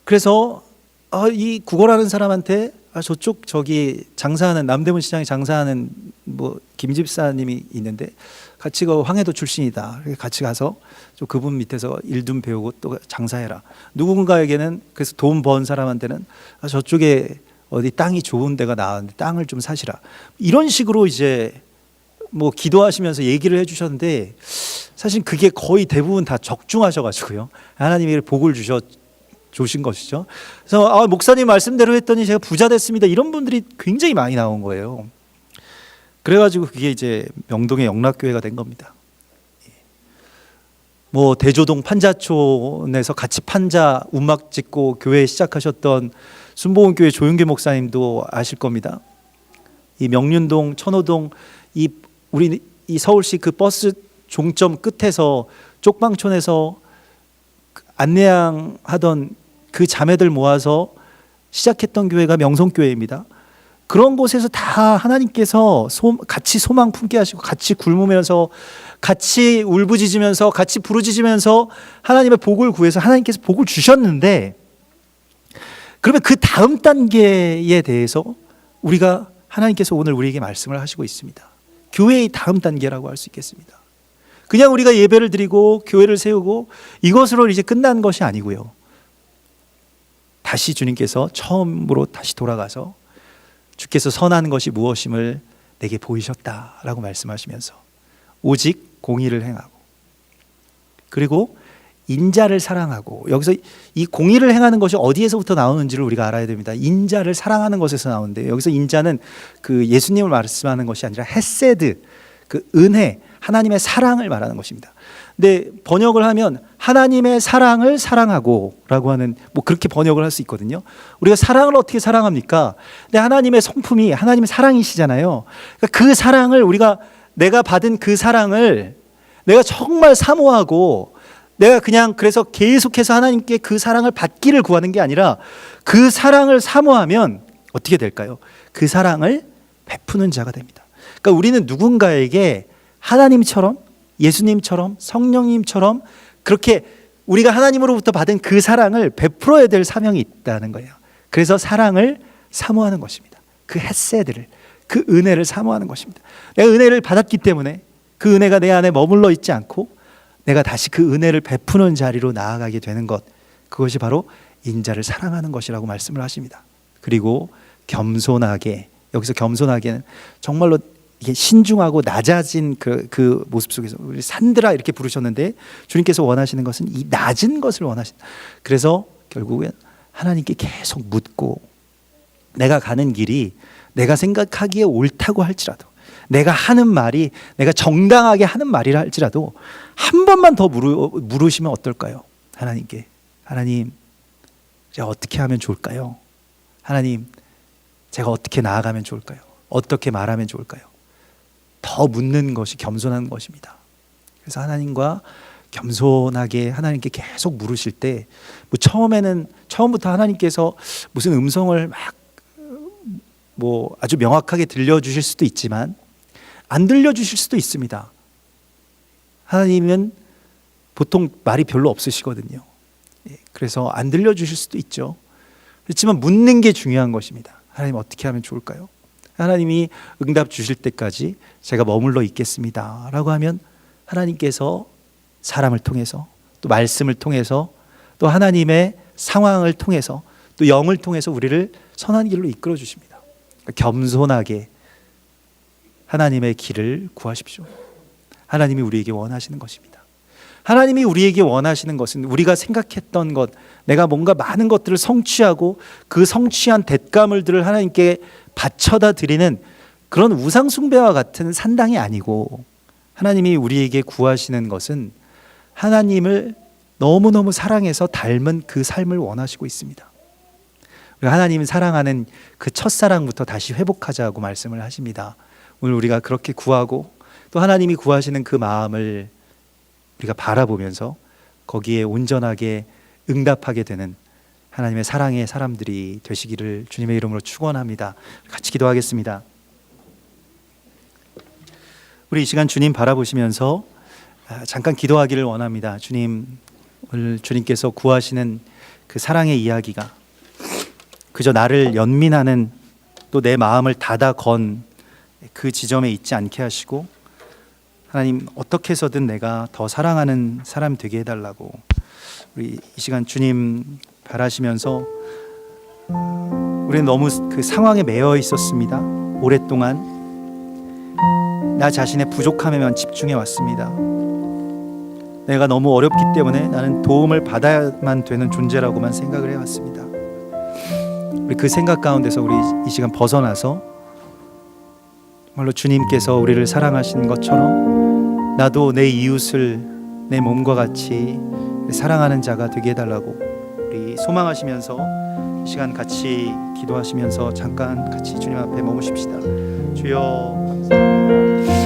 그래서 이 구걸하는 사람한테 저기 장사하는, 남대문 시장에 장사하는 뭐 김 집사님이 있는데 같이 그 황해도 출신이다. 같이 가서 좀 그분 밑에서 일 좀 배우고 또 장사해라. 누군가에게는 그래서 돈 번 사람한테는 저쪽에 어디 땅이 좋은 데가 나왔는데 땅을 좀 사시라. 이런 식으로 이제 뭐 기도하시면서 얘기를 해주셨는데 사실 그게 거의 대부분 다 적중하셔가지고요. 하나님이 복을 주신 것이죠. 그래서 목사님 말씀대로 했더니 제가 부자 됐습니다. 이런 분들이 굉장히 많이 나온 거예요. 그래가지고 그게 이제 명동의 영락교회가 된 겁니다. 뭐 대조동 판자촌에서 같이 판자 운막 짓고 교회 시작하셨던 순복음교회 조윤규 목사님도 아실 겁니다. 이 명륜동, 천호동, 우리 이 서울시 그 버스 종점 끝에서 쪽방촌에서 안내양하던 그 자매들 모아서 시작했던 교회가 명성교회입니다. 그런 곳에서 다 하나님께서 같이 소망 품게 하시고 같이 굶으면서 같이 울부짖으면서 같이 부르짖으면서 하나님의 복을 구해서 하나님께서 복을 주셨는데, 그러면 그 다음 단계에 대해서 우리가 하나님께서 오늘 우리에게 말씀을 하시고 있습니다. 교회의 다음 단계라고 할 수 있겠습니다. 그냥 우리가 예배를 드리고 교회를 세우고 이것으로 이제 끝난 것이 아니고요. 다시 주님께서 처음으로 다시 돌아가서 주께서 선한 것이 무엇임을 내게 보이셨다라고 말씀하시면서 오직 공의를 행하고 그리고 인자를 사랑하고, 여기서 이 공의를 행하는 것이 어디에서부터 나오는지를 우리가 알아야 됩니다. 인자를 사랑하는 것에서 나오는데요. 여기서 인자는 그 예수님을 말씀하는 것이 아니라 헤세드, 그 은혜, 하나님의 사랑을 말하는 것입니다. 근데 번역을 하면 하나님의 사랑을 사랑하고 라고 하는, 뭐 그렇게 번역을 할 수 있거든요. 우리가 사랑을 어떻게 사랑합니까? 근데 하나님의 성품이 하나님의 사랑이시잖아요. 그러니까 그 사랑을 내가 받은 그 사랑을 내가 정말 사모하고, 내가 그냥 그래서 계속해서 하나님께 그 사랑을 받기를 구하는 게 아니라 그 사랑을 사모하면 어떻게 될까요? 그 사랑을 베푸는 자가 됩니다. 그러니까 우리는 누군가에게 하나님처럼, 예수님처럼, 성령님처럼 그렇게 우리가 하나님으로부터 받은 그 사랑을 베풀어야 될 사명이 있다는 거예요. 그래서 사랑을 사모하는 것입니다. 그 헤세드를, 그 은혜를 사모하는 것입니다. 내가 은혜를 받았기 때문에 그 은혜가 내 안에 머물러 있지 않고 내가 다시 그 은혜를 베푸는 자리로 나아가게 되는 것, 그것이 바로 인자를 사랑하는 것이라고 말씀을 하십니다. 그리고 겸손하게, 여기서 겸손하게는 정말로 이게 신중하고 낮아진 그 모습 속에서, 우리 산드라 이렇게 부르셨는데 주님께서 원하시는 것은 이 낮은 것을 원하신다. 그래서 결국엔 하나님께 계속 묻고, 내가 가는 길이 내가 생각하기에 옳다고 할지라도, 내가 하는 말이 내가 정당하게 하는 말이라 할지라도 한 번만 더 물으시면 어떨까요? 하나님께, 하나님 제가 어떻게 하면 좋을까요? 하나님 제가 어떻게 나아가면 좋을까요? 어떻게 말하면 좋을까요? 더 묻는 것이 겸손한 것입니다. 그래서 하나님과 겸손하게 하나님께 계속 물으실 때, 뭐 처음부터 하나님께서 무슨 음성을 뭐 아주 명확하게 들려주실 수도 있지만 안 들려주실 수도 있습니다. 하나님은 보통 말이 별로 없으시거든요. 그래서 안 들려주실 수도 있죠. 그렇지만 묻는 게 중요한 것입니다. 하나님 어떻게 하면 좋을까요? 하나님이 응답 주실 때까지 제가 머물러 있겠습니다 라고 하면 하나님께서 사람을 통해서, 또 말씀을 통해서, 또 하나님의 상황을 통해서, 또 영을 통해서 우리를 선한 길로 이끌어 주십니다. 겸손하게 하나님의 길을 구하십시오. 하나님이 우리에게 원하시는 것입니다. 하나님이 우리에게 원하시는 것은 우리가 생각했던 것, 내가 뭔가 많은 것들을 성취하고 그 성취한 뎃가물들을 하나님께 바쳐다 드리는 그런 우상 숭배와 같은 산당이 아니고, 하나님이 우리에게 구하시는 것은 하나님을 너무너무 사랑해서 닮은 그 삶을 원하시고 있습니다. 하나님을 사랑하는 그 첫사랑부터 다시 회복하자고 말씀을 하십니다. 오늘 우리가 그렇게 구하고, 또 하나님이 구하시는 그 마음을 우리가 바라보면서 거기에 온전하게 응답하게 되는 하나님의 사랑의 사람들이 되시기를 주님의 이름으로 축원합니다. 같이 기도하겠습니다. 우리 이 시간 주님 바라보시면서 잠깐 기도하기를 원합니다. 주님, 오늘 주님께서 구하시는 그 사랑의 이야기가 그저 나를 연민하는, 또 내 마음을 닫아 건 그 지점에 있지 않게 하시고, 하나님 어떻게 해서든 내가 더 사랑하는 사람 되게 해달라고 우리 이 시간 주님 바라시면서, 우리는 너무 그 상황에 매여 있었습니다. 오랫동안 나 자신의 부족함에만 집중해 왔습니다. 내가 너무 어렵기 때문에 나는 도움을 받아야만 되는 존재라고만 생각을 해왔습니다. 우리 그 생각 가운데서 우리 이 시간 벗어나서 정말로 주님께서 우리를 사랑하시는 것처럼 나도 내 이웃을 내 몸과 같이 사랑하는 자가 되게 해달라고 우리 소망하시면서 이 시간 같이 기도하시면서 잠깐 같이 주님 앞에 머무십시다. 주여 감사합니다.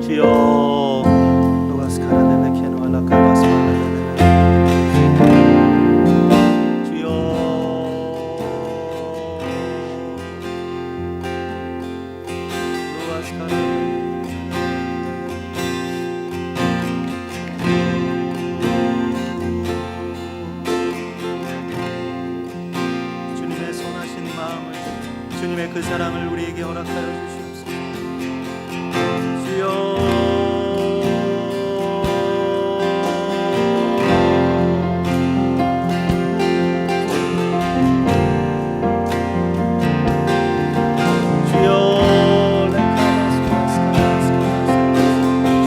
주여 주님의 그 사랑을 우리에게 허락하여 주시옵소서. 주여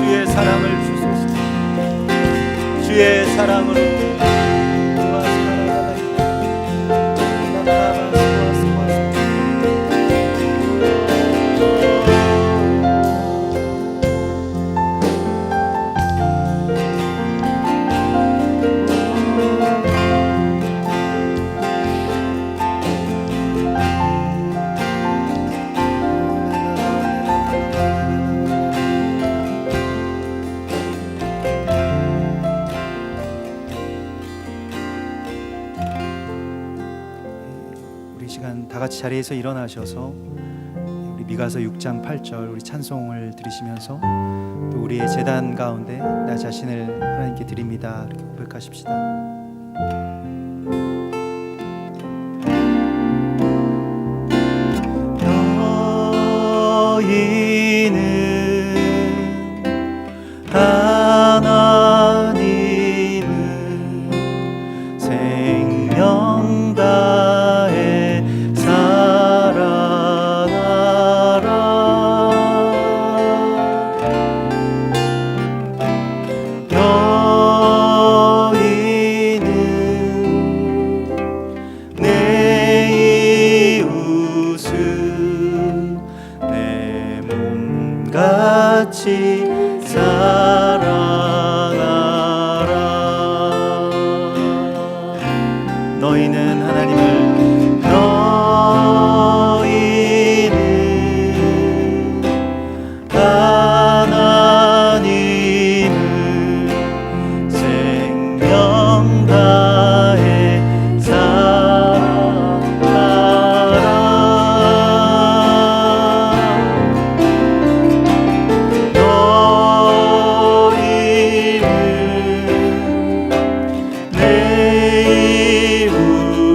주의 사랑을 주소서. 주의 사랑으로 시간 다 같이 자리에서 일어나셔서 우리 미가서 6장 8절 우리 찬송을 들으시면서 또 우리의 제단 가운데 나 자신을 하나님께 드립니다 이렇게 고백하십시다. 너희는 하나님을 생명 다해 사랑하라. 너희는 내 이웃을 내 몸같이 사랑하라. 너희는 하나님을 생명 다해 너희는 내 이웃을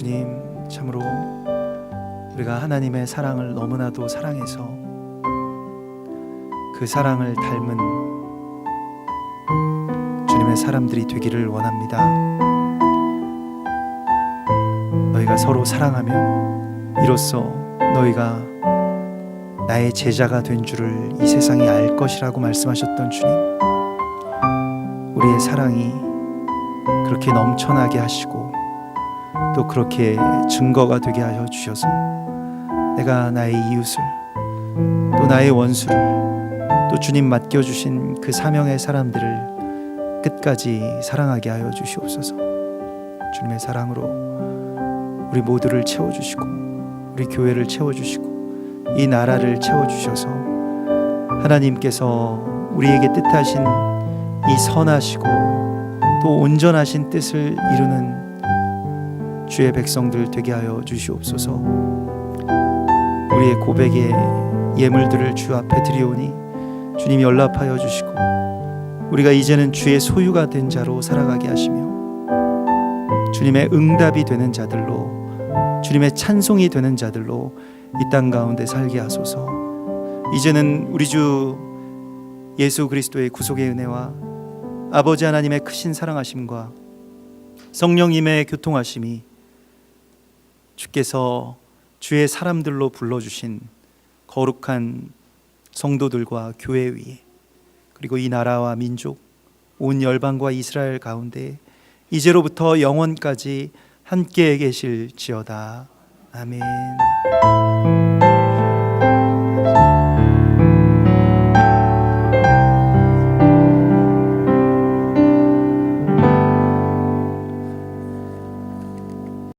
주님, 참으로 우리가 하나님의 사랑을 너무나도 사랑해서 그 사랑을 닮은 주님의 사람들이 되기를 원합니다. 너희가 서로 사랑하면 이로써 너희가 나의 제자가 된 줄을 이 세상이 알 것이라고 말씀하셨던 주님, 우리의 사랑이 그렇게 넘쳐나게 하시고 또 그렇게 증거가 되게 하여 주셔서 내가 나의 이웃을 또 나의 원수를 또 주님 맡겨주신 그 사명의 사람들을 끝까지 사랑하게 하여 주시옵소서. 주님의 사랑으로 우리 모두를 채워주시고 우리 교회를 채워주시고 이 나라를 채워주셔서 하나님께서 우리에게 뜻하신 이 선하시고 또 온전하신 뜻을 이루는 주의 백성들 되게 하여 주시옵소서. 우리의 고백의 예물들을 주 앞에 드리오니 주님이 연락하여 주시고 우리가 이제는 주의 소유가 된 자로 살아가게 하시며 주님의 응답이 되는 자들로, 주님의 찬송이 되는 자들로 이 땅 가운데 살게 하소서. 이제는 우리 주 예수 그리스도의 구속의 은혜와 아버지 하나님의 크신 사랑하심과 성령님의 교통하심이 주께서 주의 사람들로 불러주신 거룩한 성도들과 교회 위에 그리고 이 나라와 민족 온 열방과 이스라엘 가운데 이제로부터 영원까지 함께 계실지어다. 아멘.